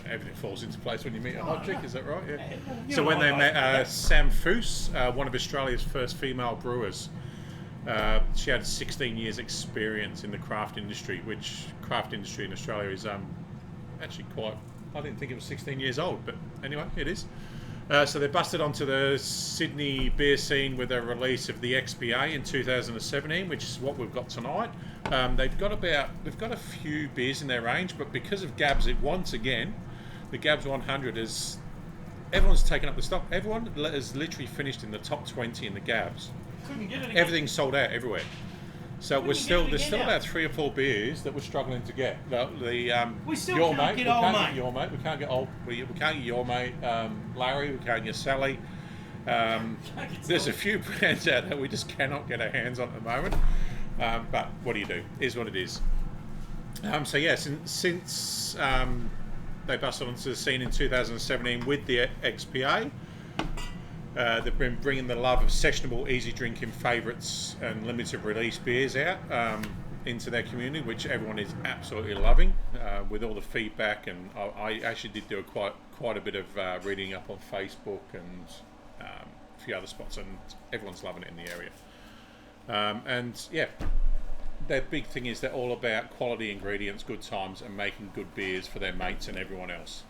Everything falls into place when you meet a hot chick, is that right? Yeah. You So know when I they like met that. Sam Foose, one of Australia's first female brewers, she had 16 years experience in the craft industry, which craft industry in Australia is actually quite, I didn't think it was 16 years old, but anyway, it is. So they busted onto the Sydney beer scene with a release of the XPA in 2017, which is what we've got tonight. They've got a few beers in their range, but because of Gabs, once again, the Gabs 100 is everyone's taken up the stock. Everyone has literally finished in the top 20 in the Gabs. Couldn't get it again. Everything's sold out everywhere. So Couldn't there's get it still again about 3 or 4 beers that we're struggling to get. We still your can't mate, get old we can't mate. get your mate. We can't get old. We can't get your mate, Larry. We can't get Sally. There's a few brands out there we just cannot get our hands on at the moment. But what do you do? Is what it is. So yeah, since they busted onto the scene in 2017 with the XPA. They've been bringing the love of sessionable, easy drinking favourites and limited release beers out into their community, which everyone is absolutely loving. With all the feedback, and I actually did do quite a bit of reading up on Facebook and a few other spots, and everyone's loving it in the area. And yeah, their big thing is they're all about quality ingredients, good times, and making good beers for their mates and everyone else.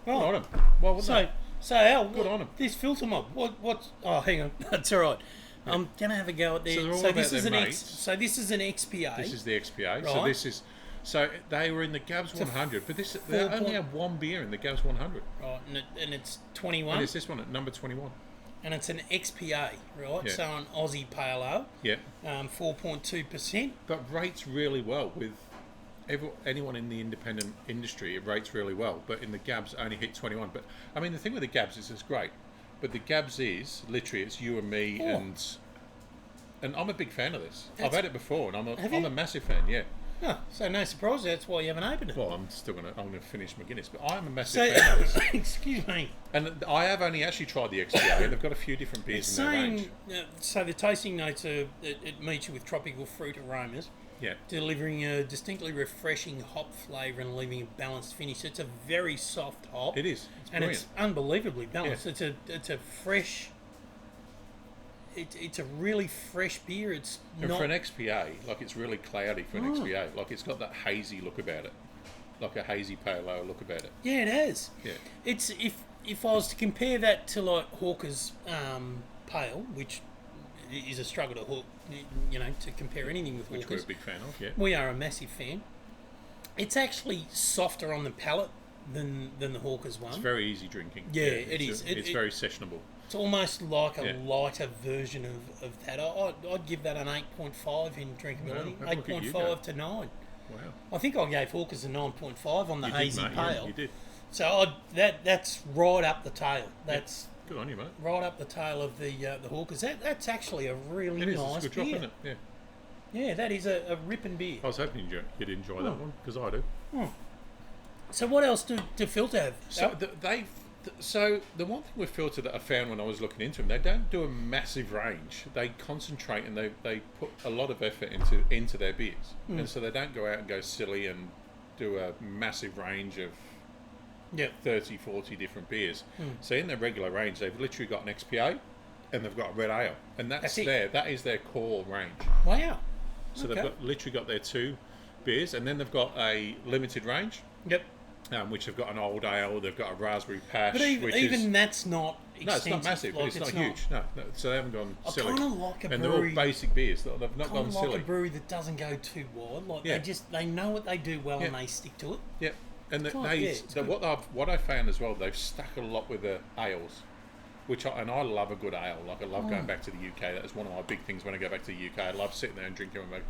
Well, on 'em. Well, wouldn't they? So Al, Good on 'em. This Filter Mob, what's? Oh, hang on, that's all right. I'm gonna have a go at So there. they're all So about this is their an mates. this is an XPA. This is the XPA. Right. So they were in the Gabs 100, but they only have one beer in the Gabs 100. Right, and it's 21, And it's this one at number 21. and it's an XPA, right? Yeah. So an Aussie Pale Ale, Yeah. 4.2%. But rates really well with anyone in the independent industry, it rates really well, but in the Gabs only hit 21. But I mean, the thing with the Gabs is it's great, but the Gabs is literally it's you and me, and I'm a big fan of this. I've had it before, and I'm a massive fan. Yeah. Oh, so no surprise, that's why you haven't opened it. Well, I'm gonna finish my Guinness, but I'm a massive fan of this. Excuse me. And I have only actually tried the XPA. They've got a few different beers in their range. So the tasting notes are it meets you with tropical fruit aromas. Yeah. Delivering a distinctly refreshing hop flavour and leaving a balanced finish. It's a very soft hop. It is. It's and brilliant. it's unbelievably balanced. Yeah. It's a fresh. It's a really fresh beer. It's and not for an XPA, like it's really cloudy for an XPA. Like it's got that hazy look about it, like a hazy pale ale look about it. Yeah, it has. Yeah. It's if I was to compare that to like Hawker's Pale, which is a struggle to hook, to compare anything with Which Hawker's. we're a big fan of. Yeah. We are a massive fan. It's actually softer on the palate than the Hawker's one. It's very easy drinking. Yeah, it is. It's very sessionable. It's almost like a lighter version of that. I'd give that an 8.5 in drinkability. Wow, 8.5 to 9. Wow. I think I gave Hawker's a 9.5 on the hazy mate, pale. Yeah, you did. So that's right up the tail. That's good on you, mate. right up the tail of the Hawker's. That's actually a really It is. nice It's a good drop, beer. isn't it? Yeah. Yeah, that is a ripping beer. I was hoping you'd enjoy that one because I do. So what else do Filter have? So the one thing with Filter that I found when I was looking into them, they don't do a massive range. They concentrate and they put a lot of effort into their beers, and so they don't go out and go silly and do a massive range of 30, 40 different beers. So in their regular range, they've literally got an XPA and they've got a red ale, and that is their core range. Wow. So they've literally got their 2 beers, and then they've got a limited range. Yep. Which have got an old ale, they've got a raspberry pash. But even that's not extensive. No, it's not massive. Like, it's not huge. No, so they haven't gone silly. I kind of like a and brewery. They're all basic beers. They've not gone silly. Like a brewery that doesn't go too wide. Like they know what they do well and they stick to it. Yeah, and what I found as well, they've stuck a lot with the ales, and I love a good ale. Like I love going back to the UK. That is one of my big things when I go back to the UK. I love sitting there and drinking with my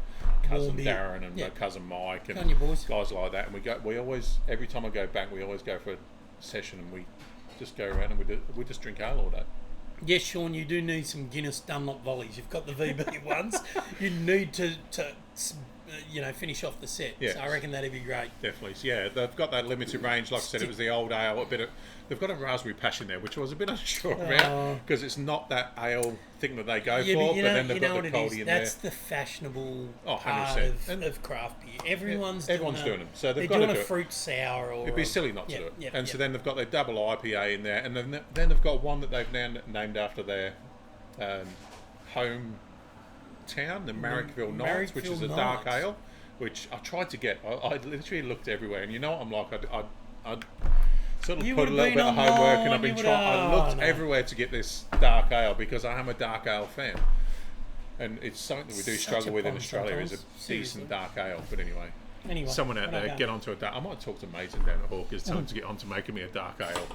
cousin Darren and my cousin Mike and guys like that. And we always every time I go back, we always go for a session and we just go around and we just drink ale all day. Yes, Sean, you do need some Guinness Dunlop volleys. You've got the VB ones. You need to finish off the set. Yeah. So I reckon that'd be great. Definitely. So yeah, they've got that limited range. Like I said, it was the old ale. They've got a raspberry pash in there, which I was a bit unsure about because it's not that ale thing that they go for. But then they've got the Coldy in there. That's the fashionable 100%. part of craft beer. Everyone's doing them. So they've got doing a fruit sour. Or it'd be silly not to do it. So then they've got their double IPA in there, and then they've got one that they've now named after their home town, the Marrickville Knights, which is a dark ale. Which I tried to get. I literally looked everywhere, and you know what I'm like. I'd sort of put a little bit of homework, and I've been trying. I looked everywhere to get this dark ale because I am a dark ale fan, and it's something that we do struggle with in Australia is a decent dark ale. But anyway, someone out there get onto a dark. I might talk to Meatin down at Hawkers, tell them to get onto making me a dark ale.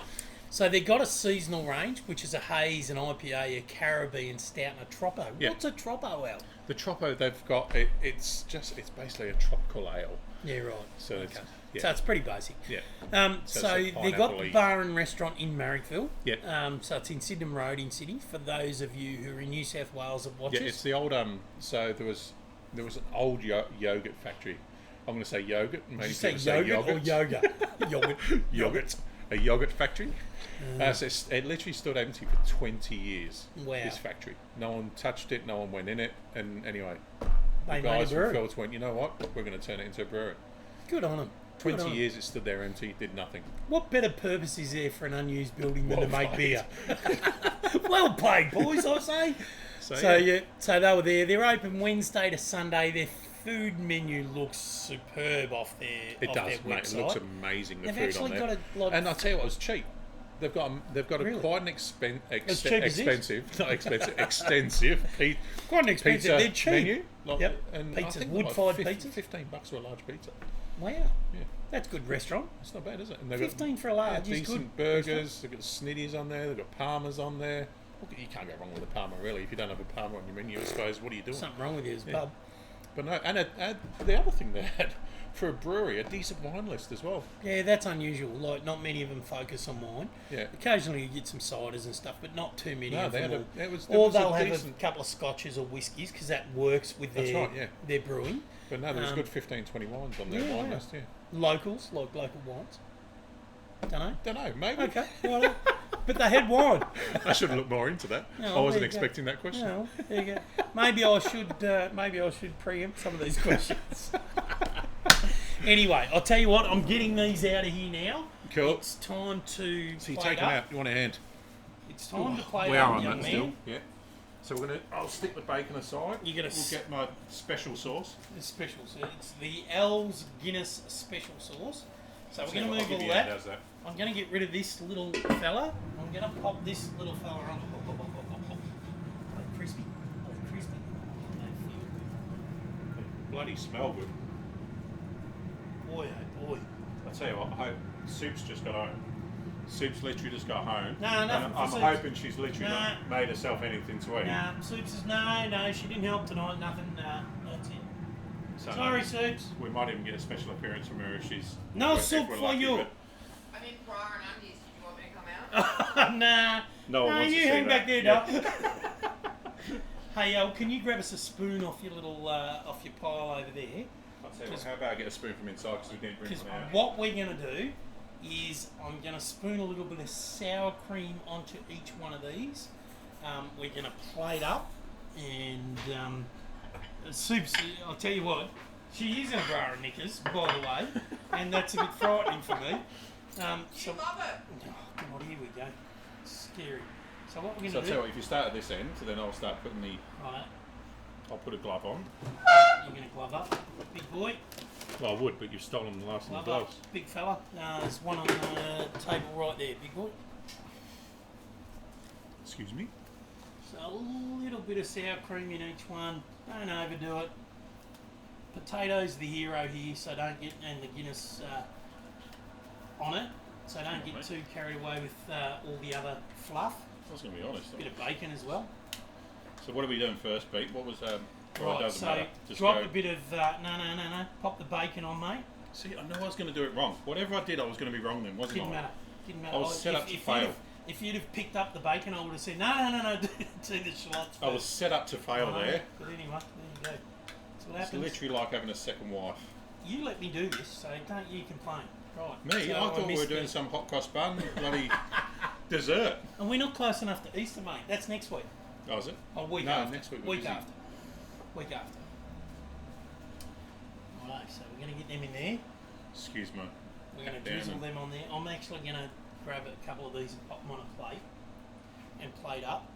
So they've got a seasonal range, which is a haze, an IPA, a Caribbean stout, and a Troppo. Yeah. What's a Troppo ale? The Troppo they've got it's basically a tropical ale. Yeah, right. So so it's pretty basic. Yeah. So they've got the bar and restaurant in Marrickville. Yeah. So it's in Sydenham Road in Sydney. For those of you who are in New South Wales that watch Yeah, it's the old So there was an old yogurt factory. I'm going to say yogurt. Did you say yogurt or yoga? Yogurt. A yogurt factory. So it literally stood empty for 20 years. Wow. This factory. No one touched it. No one went in it. And anyway, they the guys made a brewery. from Phil's went, you know what? We're going to turn it into a brewery. Good on them. 20 years it stood there empty, did nothing. What better purpose is there for an unused building than to make beer? Well played, boys, I say. So they were there. They're open Wednesday to Sunday. Their food menu looks superb off their website. Mate. It looks amazing. The food on there. And I'll tell you what, it was cheap. They've got quite an extensive quite an expensive. They're cheap. Menu. And pizzas, wood-fired pizzas. $15 for a large pizza. Wow. Yeah. That's a good restaurant. It's not bad, is it? And 15 for a large is decent good. Burgers. They've got snitties on there. They've got Parmas on there. You can't go wrong with a Parma, really. If you don't have a Parma on your menu, I suppose, what are you doing? Something wrong with you as a pub. But no, and the other thing they had for a brewery, a decent wine list as well. Yeah, that's unusual. Like, not many of them focus on wine. Yeah. Occasionally you get some ciders and stuff, but not too many No, of they them. had all. it was Or a they'll have decent- a couple of scotches or whiskies because that works with That's their right, yeah. their brewing. But no, there was good 15, 20 wines on their Yeah, wine yeah. list, yeah. Locals, like local wines. Don't know, maybe. Okay, well, but they had wine. I should look more into that. Oh, I wasn't there you go. expecting that question. Oh, there you go. Maybe I should preempt some of these questions. Anyway, I'll tell you what. I'm getting these out of here now. Cool. It's time to So you plate take them up. out. You want a hand? It's time to plate We up, are on young that man. still. Yeah. So I'll stick the bacon aside. You're gonna We'll get my special sauce. The special, so it's the L's Guinness special sauce. So we're See going to what- I'll move give all you a hand, that. how's that? I'm going to get rid of this little fella. I'm going to pop this little fella on. Oh, crispy. Oh, crispy. They feel Bloody smell good. good. Boy, oh boy. I tell you what, I hope Soup's just got home. Soup's literally just got home. No, and nothing for I'm Soups. hoping she's literally Nah. not made herself anything to eat. Nah, Soups says no, she didn't help tonight. Nothing, that's it. So Sorry, Soups. we might even get a special appearance from her if she's. No if soup we're for lucky, you. but I'm in bra and undies. Do you want me to come out? Nah. No one wants you to see hang that. back there, Yeah. Doc. Hey, can you grab us a spoon off your little off your pile over there? I'll tell you what, how about I get a spoon from inside because we didn't bring Because one out. what we're going to do is I'm going to spoon a little bit of sour cream onto each one of these. We're going to plate up, and Soup's, I'll tell you what, she is in a bra and knickers, by the way, and that's a bit frightening for me. So, You love it. oh God, here we go. It's scary. So what we're So going I'll to tell you do? what, if you start at this end, then I'll start putting the. Right, I'll put a glove on. you're going to glove up, big boy. Well, I would, but you've stolen the last of the Glove up, gloves. big fella. There's one on the table right there, big boy. Excuse me. So a little bit of sour cream in each one. Don't overdo it. Potatoes the hero here, so don't get and the Guinness on it. So don't get mate. too carried away with all the other fluff. I was going to be honest. Bit of bacon as well. So what are we doing first, Pete? What was well, it Right, doesn't so matter. Just drop go. a bit of no. Pop the bacon on, mate. See, I know I was going to do it wrong. Whatever I did, I was going to be wrong then, wasn't Didn't I? matter. Didn't matter. I was set up to you'd fail. have- If you'd have picked up the bacon, I would have said no. Do the shallots first. I was set up to fail I know, there. But anyway, there you go. That's what It's happens. literally like having a second wife. You let me do this, so don't you complain. Right. Me? So I thought we were missed doing it. some hot cross bun, bloody dessert. And we're not close enough to Easter, mate. That's next week. Oh, is it? Oh, week No, after. next week we're busy. after. Week after. Right, so we're going to get them in there. Excuse me. We're going to Damn drizzle it. them on there. I'm actually going to grab a couple of these and pop them on a plate and plate up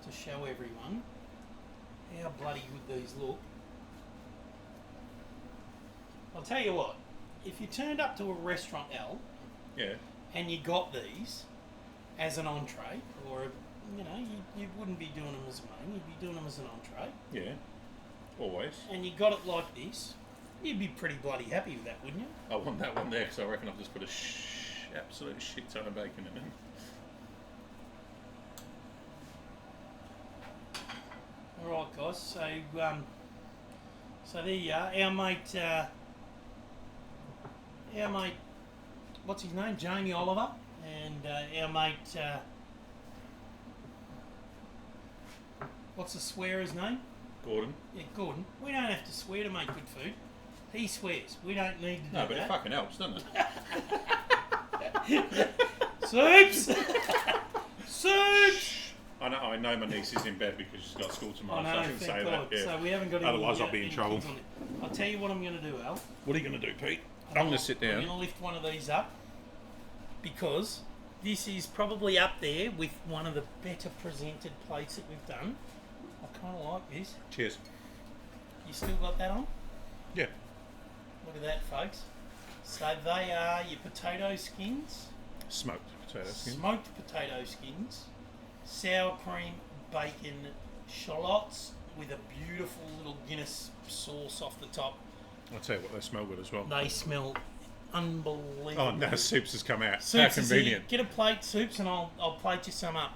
to show everyone how bloody good these look. I'll tell you what, if you turned up to a restaurant, Al, Yeah. and you got these as an entree, or you wouldn't be doing them as a main, you'd be doing them as an entree, Yeah. Always. and you got it like this, you'd be pretty bloody happy with that, wouldn't you? I want that one there because I reckon I've just put a absolute shit ton of bacon in it. All right, guys. So there you are. Our mate, what's his name? Jamie Oliver, and our mate, what's the swearer's name? Gordon. Yeah, Gordon. We don't have to swear to make good food. He swears. We don't need to No, do but it that. fucking helps, doesn't it? Soups! Soups! I know my niece is in bed because she's got school tomorrow, I so I know, shouldn't thank say God. that. Yeah. So we haven't got any, Otherwise I'll be in any trouble. kids on it. I'll tell you what I'm going to do, Al. What are you going to do, Pete? I'm going to sit I'm down. going to lift one of these up because this is probably up there with one of the better presented plates that we've done. I kind of like this. Cheers. You still got that on? Yeah. Look at that, folks. So they are your potato skins, Smoked potato skin. smoked potato skins, sour cream, bacon, shallots with a beautiful little Guinness sauce off the top. I'll tell you what, they smell good as well. They smell unbelievable. Oh, no, Soups has come out. Soups How is here. convenient. Get a plate, Soups, and I'll plate you some up.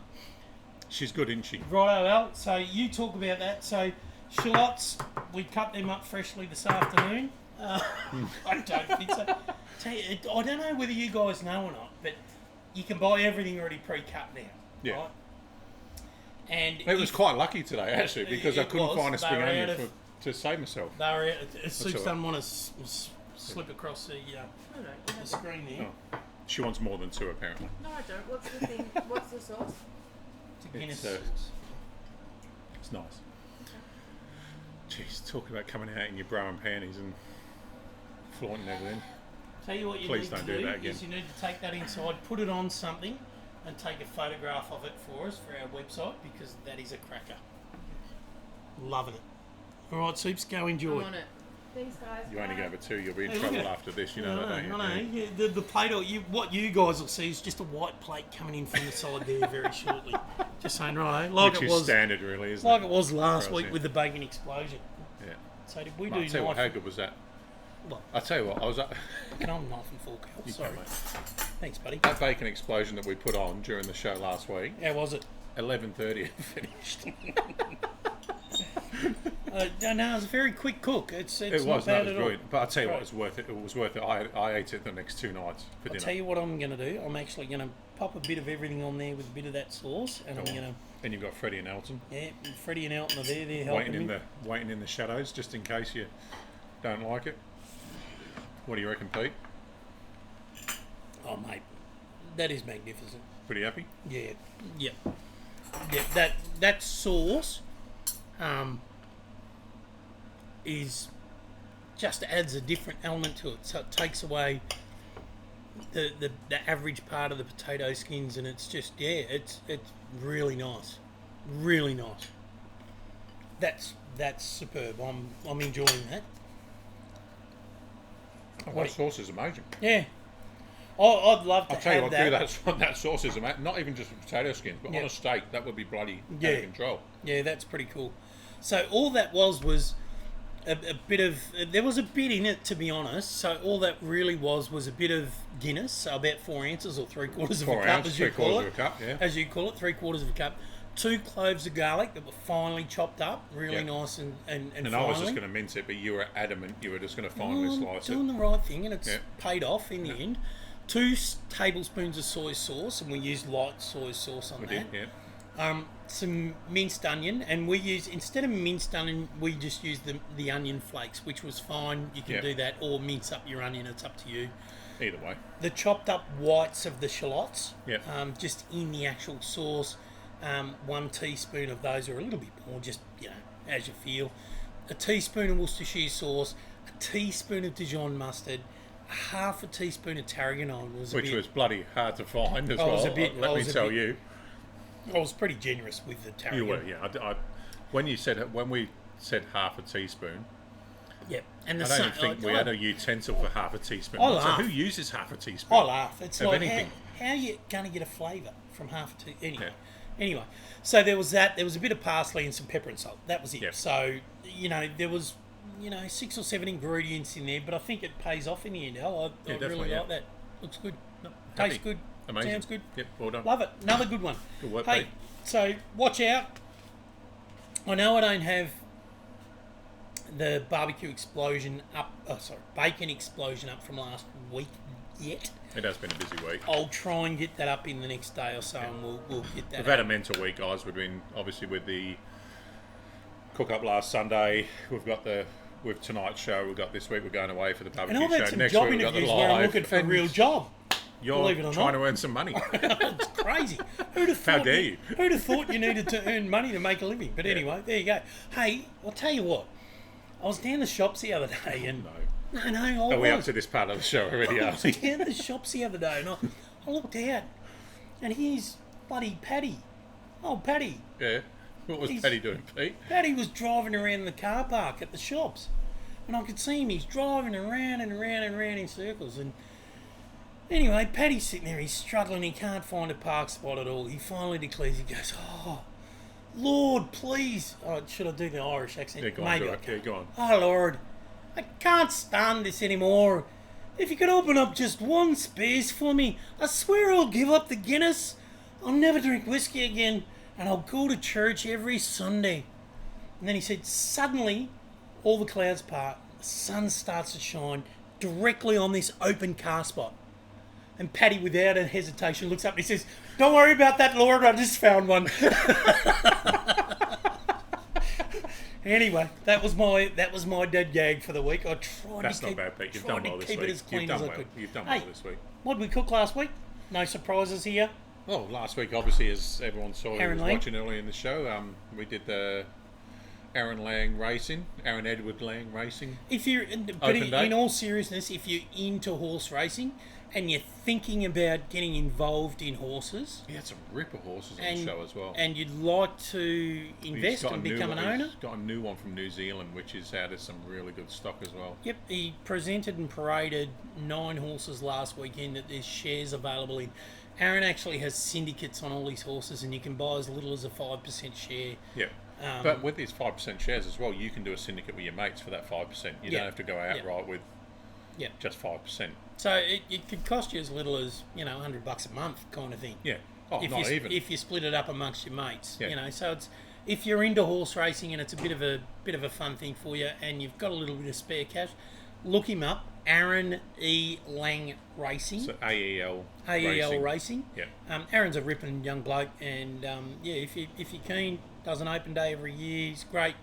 She's good, isn't she? Righto, Al. So you talk about that. So Shallots, we cut them up freshly this afternoon. I don't think so. I don't know whether you guys know or not, but you can buy everything already pre-cut now. Yeah. Right? And It was quite lucky today, actually, because I couldn't find a spring They were onion out of- to save myself. They were out. Sue's all right. done want to slip across the screen there. Oh. She wants more than 2, apparently. No, I don't. What's the thing? What's the sauce? It's a Guinness. It's nice. Jeez, talking about coming out in your bra and panties and flaunting everything. Tell you what you Please need don't to do do that again. is you need to take that inside, put it on something, and take a photograph of it for us for our website because that is a cracker. Loving it. All right, Soups, go enjoy. I'm on it. Thanks, guys. You only go over 2, you'll be in Hey, look trouble at it. after this, you know that, don't you? I know. Yeah, the plate, what you guys will see is just a white plate coming in from the side there very shortly. Just saying, right, like Which it is was standard, really, isn't like it? it was last For us, week yeah. with the bacon explosion. Yeah. So did we I'll do tell you what, knife? how good was that? What? I'll tell you what, I was at Can I have a knife and fork? Al? You Sorry. can, mate. Thanks, buddy. That bacon explosion that we put on during the show last week, How was it? 11:30 it finished. No, it was a very quick cook. It's It not was, bad no, it was at all. brilliant. But I'll tell you what, Right. it was worth it. It was worth it. I ate it the next 2 nights for I'll dinner. tell you what I'm going to do. I'm actually going to pop a bit of everything on there with a bit of that sauce, and I'm going to, And you've got Freddie and Elton Freddie and Elton are there. They're helping me. waiting in the shadows, just in case you don't like it. What do you reckon, Pete? Oh, mate, that is magnificent. Pretty happy? Yeah. That sauce, is just adds a different element to it. So it takes away the average part of the potato skins, and it's just it's really nice, really nice. That's superb. I'm enjoying that. Oh, that sauce is amazing. Yeah. I'd love to I'll tell you have what, that sauce is amazing. Not even just for potato skins, but Yeah. on a steak, that would be bloody out Yeah. of control. Yeah, that's pretty cool. So all that was a bit of, there was a bit in it, to be honest. So all that really was a bit of Guinness, so about 4 ounces or 3/4 of a cup, as you call it. 3/4 of a cup, yeah. As you call it, 3/4 of a cup. 2 cloves of garlic that were finely chopped up, really Yeah. nice and And finely. I was just going to mince it, but you were adamant you were just going to finely I'm slice doing it. the right thing, and it's Yeah. paid off in the end. 2 tablespoons of soy sauce, and we used light soy sauce on We that. did, yeah. Some minced onion, and we use, instead of minced onion, we just used the onion flakes, which was fine. You can Yep. do that, or mince up your onion. It's up to you. Either way. The chopped up whites of the shallots, Yep. just in the actual sauce. 1 teaspoon of those, or a little bit more, just as you feel. A teaspoon of Worcestershire sauce, a teaspoon of Dijon mustard, half a teaspoon of tarragon was a Which bit. was bloody hard to find as I was well. a bit- I Let me was a tell bit- you. I was pretty generous with the tarragon. You were, yeah. When we said half a teaspoon, Yep. And I don't even think we had a utensil for half a teaspoon. I So laugh. who uses half a teaspoon? I laugh. It's Of like anything. how are you going to get a flavour from half a tea? Anyway, Yeah. anyway, so there was that. There was a bit of parsley and some pepper and salt. That was it. Yep. So there was 6 or 7 ingredients in there, but I think it pays off in the end. I definitely, really yeah. like that. Looks good. Happy. Tastes good. Amazing. Sounds good. Yep, well done. Love it. Another good one. Good work, Hey, mate. so watch out. I know I don't have the barbecue explosion up. Oh, sorry, bacon explosion up from last week yet. It has been a busy week. I'll try and get that up in the next day or so, and we'll get that. We've had a mental week, guys. We've been, obviously, with the cook-up last Sunday. With tonight's show, we've got this week, we're going away for the and barbecue I've show. had some Next job week, we've got the interviews where I'm live. looking for a And real job. You're believe it or trying not. to earn some money. It's crazy. Who'd have thought? How dare you? Who'd have thought you needed to earn money to make a living? But anyway, there you go. Hey, I'll tell you what. I was down the shops the other day, and no, Are we up to this part of the show already? I Are was we? down the shops the other day, and I looked out, and here's bloody Paddy. Oh, Paddy. Yeah. What was He's- Paddy doing, Pete? Paddy was driving around the car park at the shops, and I could see him. He's driving around and around and around in circles. And anyway, Paddy's sitting there. He's struggling. He can't find a park spot at all. He finally declares. He goes, "Oh, Lord, please." Oh, should I do the Irish accent? Yeah, go on, Maybe do I it. can. Yeah, go on. Oh, Lord, I can't stand this anymore. If you could open up just one space for me, I swear I'll give up the Guinness. I'll never drink whiskey again, and I'll go to church every Sunday. And then he said, suddenly, all the clouds part, the sun starts to shine directly on this open car spot. And Paddy, without a hesitation, looks up and he says, "Don't worry about that, Lord, I just found one." Anyway, that was my dead gag for the week. I tried That's to keep, not bad, Pete. You've tried done to well this keep week. it as clean You've as done I well. could. You've done Hey, well this week. what did we cook last week? No surprises here. Well, last week, obviously, as everyone saw, who Aaron was Lang. watching earlier in the show, we did the Aaron Edward Lang Racing. If you're, but Open day. in all seriousness, if you're into horse racing and you're thinking about getting involved in horses, He had some ripper horses on the show as well. and you'd like to invest and become an owner, He's got a new one from New Zealand, which is out of some really good stock as well. yep, he presented and paraded 9 horses last weekend that there's shares available in. Aaron actually has syndicates on all these horses, and you can buy as little as a 5% share. Yeah. But with these 5% shares as well, you can do a syndicate with your mates for that 5%. You Yeah. don't have to go outright with Yeah. just 5%. So it could cost you as little as, $100 a month kind of thing. Yeah. Oh, not even. If you split it up amongst your mates, Yeah. So it's, if you're into horse racing and it's a bit of a fun thing for you, and you've got a little bit of spare cash, look him up, Aaron E. Lang Racing. So AEL Racing. Yeah. Aaron's a ripping young bloke, and if you're keen, does an open day every year. He's great.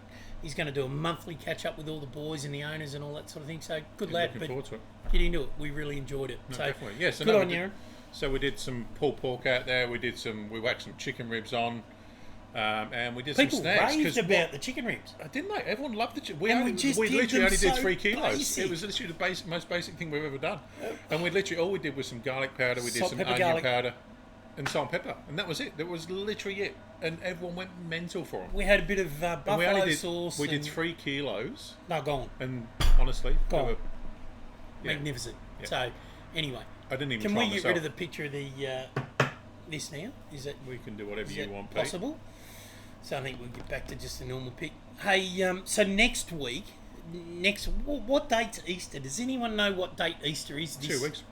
He's going to do a monthly catch up with all the boys and the owners and all that sort of thing. So good lad, Looking but forward to it. get into it. We really enjoyed it. No, So definitely. Yeah, so good no, on we you, did- Aaron. So we did some pulled pork out there. We whacked some chicken ribs on, and we did People some snacks. raved about the chicken ribs. Didn't they? Everyone loved the chicken. We And we just did literally them only did so 3 kilos. basic. It was literally the most basic thing we've ever done. And we literally all we did was some garlic powder. We did Salt, some pepper, onion garlic. powder, and salt and pepper, and that was it. That was literally it. And everyone went mental for them. We had a bit of And buffalo sauce. We did and- 3 kilos, No, go on. and honestly, Go they on. were- yeah. Magnificent. Yeah. So, anyway, I didn't even can try we get myself. rid of the picture of the this now? Is that We can do whatever is you that want, Pete. possible? So I think we'll get back to just a normal pic. Hey, so next week, what date's Easter? Does anyone know what date Easter is? 2 weeks.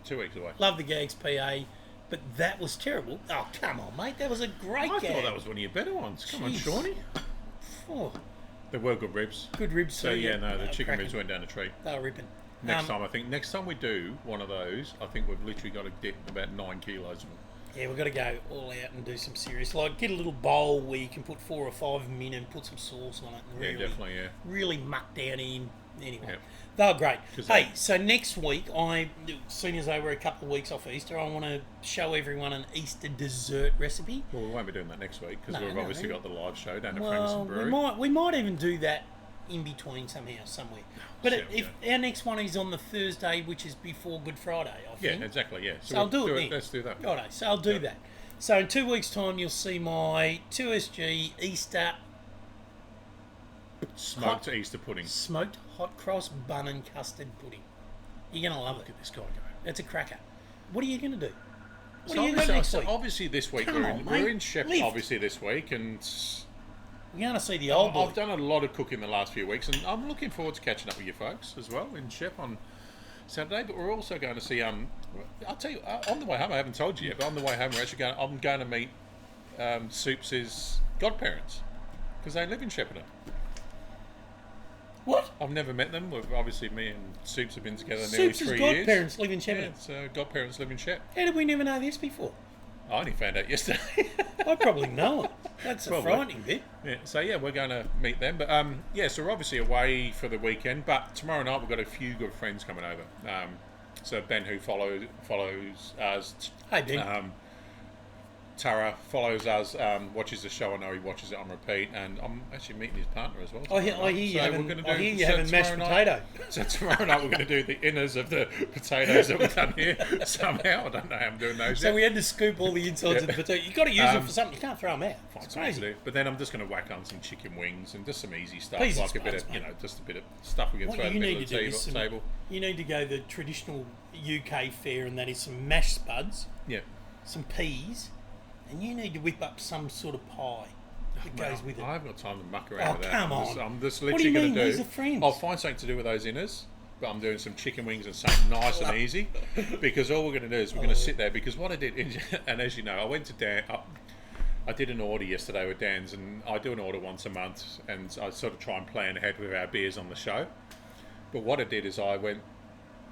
2 weeks away. Love the gags, PA, but that was terrible. Oh, come on, mate. That was a great I gag. thought that was one of your better ones. Come on, Jeez. Shawnee. Oh, They were good ribs. good ribs. So too, yeah, no, the They were chicken cracking. ribs went down a treat. They were ripping. Next time we do one of those, I think we've literally got to dip about 9 kilos of them. Yeah, we've got to go all out and do some serious. Like, get a little bowl where you can put 4 or 5 of them in and put some sauce on it. And Yeah, definitely, yeah. Really muck down in. Anyway, Yeah. they were great. 'Cause Hey, they- so next week, as soon as they were a couple of weeks off Easter, I want to show everyone an Easter dessert recipe. Well, we won't be doing that next week because No, we've no, obviously no. got the live show down at Well, Frankson Brewery. we might even do that in between somewhere. But see how we if our next one is on the Thursday, which is before Good Friday, I Yeah, think. exactly, yeah. So I'll do it then. Let's do that. Righto, so I'll do Yeah. that. So in 2 weeks' time, you'll see my 2SG Easter Smoked Easter pudding. smoked hot cross bun and custard pudding. You're going to love it. Look at this guy go. It's a cracker. What are you going to do? What So are you going to next so week? obviously this week Come on, mate. we're in Shep Lift. obviously this week, and You're going to see the old boy. I've done a lot of cooking the last few weeks, and I'm looking forward to catching up with you folks as well in Shep on Saturday. But we're also going to see I'll tell you on the way home. I haven't told you yet, but on the way home we're actually going. I'm going to meet Soups' godparents because they live in Shepparton. What? I've never met them. Obviously, me and Soups have been together nearly Soups' 3 years. godparents live in Yeah, Shepparton. so godparents live in Shep. How did we never know this before? I only found out yesterday. I probably know it. That's a Probably. frightening bit. Yeah, so yeah, we're going to meet them. But yeah, so we're obviously away for the weekend. But tomorrow night we've got a few good friends coming over. So Ben, who follows us, Hey, Ben. Tara follows us, watches the show. I know he watches it on repeat, and I'm actually meeting his partner as well. I hear tomorrow night. you So having, we're gonna I do- hear you so having mashed tomorrow night- potato. So tomorrow night we're going to do the inners of the potatoes that we've done here somehow. I don't know how I'm doing those. So yet. we had to scoop all the insides of the potato. You've got to use them for something. You can't throw them out. Find It's something to crazy. do. But then I'm just going to whack on some chicken wings and just some easy stuff, Peas and like a bit of, spuds, mate. just a bit of stuff we can What throw at you the need middle to of do the is some, table. you need to go the traditional UK fare, and that is some mashed spuds, Yeah. some peas, and you need to whip up some sort of pie that goes with it. I haven't got time to muck around Oh, with that. come I'm just on. literally What do you going mean? to do. These are friends. I'll find something to do with those inners, but I'm doing some chicken wings and something nice and easy, because all we're going to do is we're going to sit there. Because what I did, and as you know, I I did an order yesterday with Dan's, and I do an order once a month, and I sort of try and plan ahead with our beers on the show. But what I did is I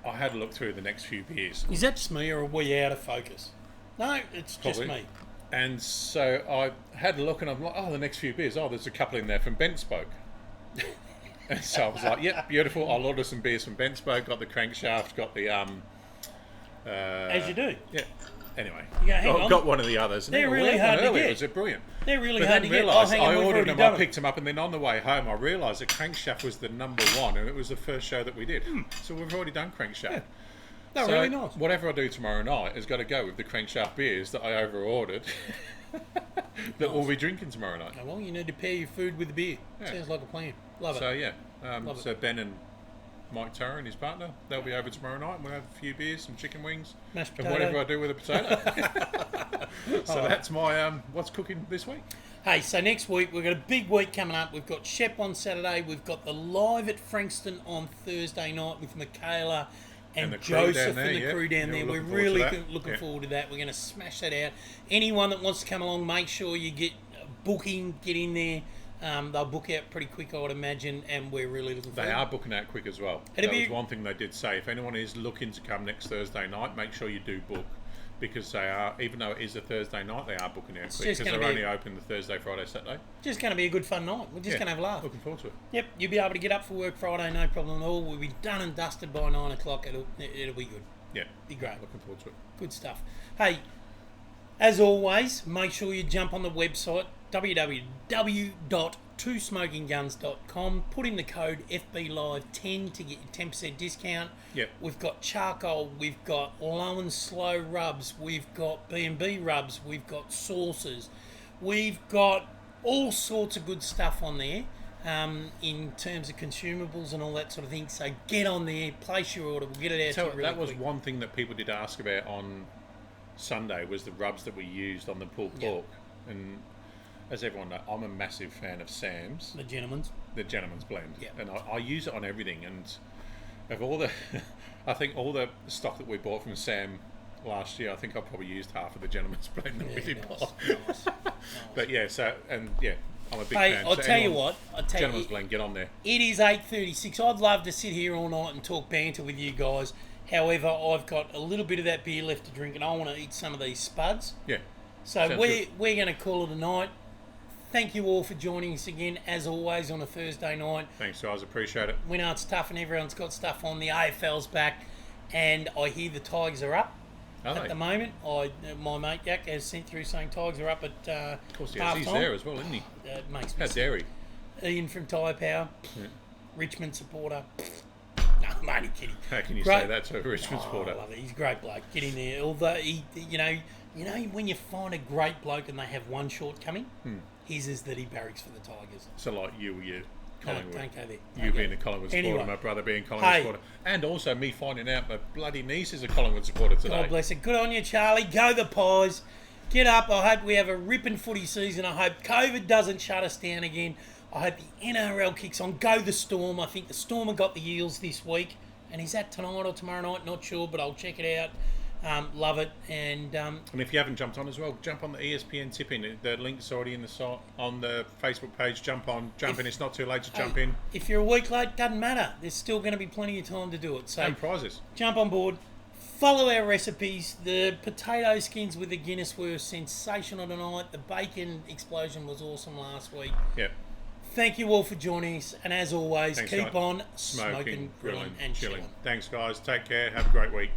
had a look through the next few beers. Is that just me or are we out of focus? No, it's just Probably. me. And so I had a look, and I'm like, oh, the next few beers. Oh, there's a couple in there from Bent Spoke. And so I was like, yep, beautiful. I'll order some beers from Bent Spoke. Got the crankshaft, got the As you do. Yeah. Anyway, Yeah, hang on. got one of the others. And They're we really had hard one to earlier. get. It was brilliant. They're really But hard then to get. realised Hang on, I we've ordered already them, done I it. picked them up, and then on the way home I realised that crankshaft was the number one, and it was the first show that we did. So we've already done crankshaft. Yeah. No, So really nice. whatever I do tomorrow night has got to go with the crankshaft beers that I over-ordered that we'll be drinking tomorrow night. Oh, well, you need to pair your food with the beer. Yeah. Sounds like a plan. Love So it. yeah, Love so Ben and Mike Turner and his partner, they'll be over tomorrow night, and we'll have a few beers, some chicken wings, Mashed and potato. whatever I do with a potato. So that's my what's cooking this week. Hey, so next week we've got a big week coming up. We've got Shep on Saturday. We've got the live at Frankston on Thursday night with Michaela and the crew down Joseph there, and the yeah. crew down Yeah, there. we're We're looking forward to really that. looking Yeah. forward to that. We're going to smash that out. Anyone that wants to come along, make sure you get booking, get in there. They'll book out pretty quick, I would imagine, and we're really looking forward. They are booking out quick as well. It'll That be- was one thing they did say. If anyone is looking to come next Thursday night, make sure you do book, because they are, even though it is a Thursday night, they are booking out It's quick, just because gonna they're be- only open the Thursday, Friday, Saturday. Just going to be a good fun night. We're just Yeah, going to have a laugh. Looking forward to it. Yep, you'll be able to get up for work Friday, no problem at all. We'll be done and dusted by 9 o'clock. It'll be good. Yeah, Be great. looking forward to it. Good stuff. Hey, as always, make sure you jump on the website www.twosmokingguns.com. Put in the code FBLive10 to get your 10% discount. Yep. We've got charcoal, we've got low and slow rubs, we've got B&B rubs, we've got sauces, we've got all sorts of good stuff on there. In terms of consumables and all that sort of thing. So get on there, place your order, we'll get it out So to you really that was quick. one thing that people did ask about on Sunday, was the rubs that we used on the pulled Yeah. pork. And as everyone knows, I'm a massive fan of Sam's, The gentleman's. the Gentleman's Blend, Yeah. and I use it on everything. And of all the, I think all the stock that we bought from Sam last year, I think I probably used half of the Gentleman's Blend that we did nice, buy. nice. But yeah, so and yeah, I'm a big Hey, fan. I'll So tell you anyone- what. I'll tell Gentleman's you, Blend, get on there. it is 8:36. I'd love to sit here all night and talk banter with you guys. However, I've got a little bit of that beer left to drink, and I want to eat some of these spuds. Yeah, So Sounds we're going to call it a night. Thank you all for joining us again, as always, on a Thursday night. thanks guys, appreciate it. We know it's tough and everyone's got stuff on. The AFL's back, and I hear the Tigers are up Are at they? the moment. My mate Yak has sent through saying Tigers are up at Of course, yes, half he's time. there as well, isn't he? It makes me How sick. dare he? Ian from Tyre Power, Yeah. Richmond supporter. No, I'm only kidding. How can you Great. say that to a Richmond Oh, supporter? I love it. He's a great bloke. Get in there. Although he, you know when you find a great bloke and they have one shortcoming, his is that he barracks for the Tigers. So like you, No, Collingwood. don't go there. You Don't being go a Collingwood Anyway. supporter, my brother being a Collingwood Hey. supporter, and also me finding out my bloody niece is a Collingwood supporter today. God bless it. Good on you, Charlie. Go the Pies. Get up. I hope we have a ripping footy season. I hope COVID doesn't shut us down again. I hope the NRL kicks on. Go the Storm. I think the Storm have got the Eels this week. And is that tonight or tomorrow night? Not sure, but I'll check it out. Love it. And And if you haven't jumped on as well, jump on the ESPN tip-in. The link's already in the site on the Facebook page. Jump in. It's not too late to jump in. if you're a week late, doesn't matter. There's still going to be plenty of time to do it. So And prizes. jump on board. Follow our recipes. The potato skins with the Guinness were sensational tonight. The bacon explosion was awesome last week. Yep. Thank you all for joining us. And as always, Thanks, keep guys. on Smoking, smoking, grilling, grilling, and chilling. chilling. Thanks, guys. Take care. Have a great week.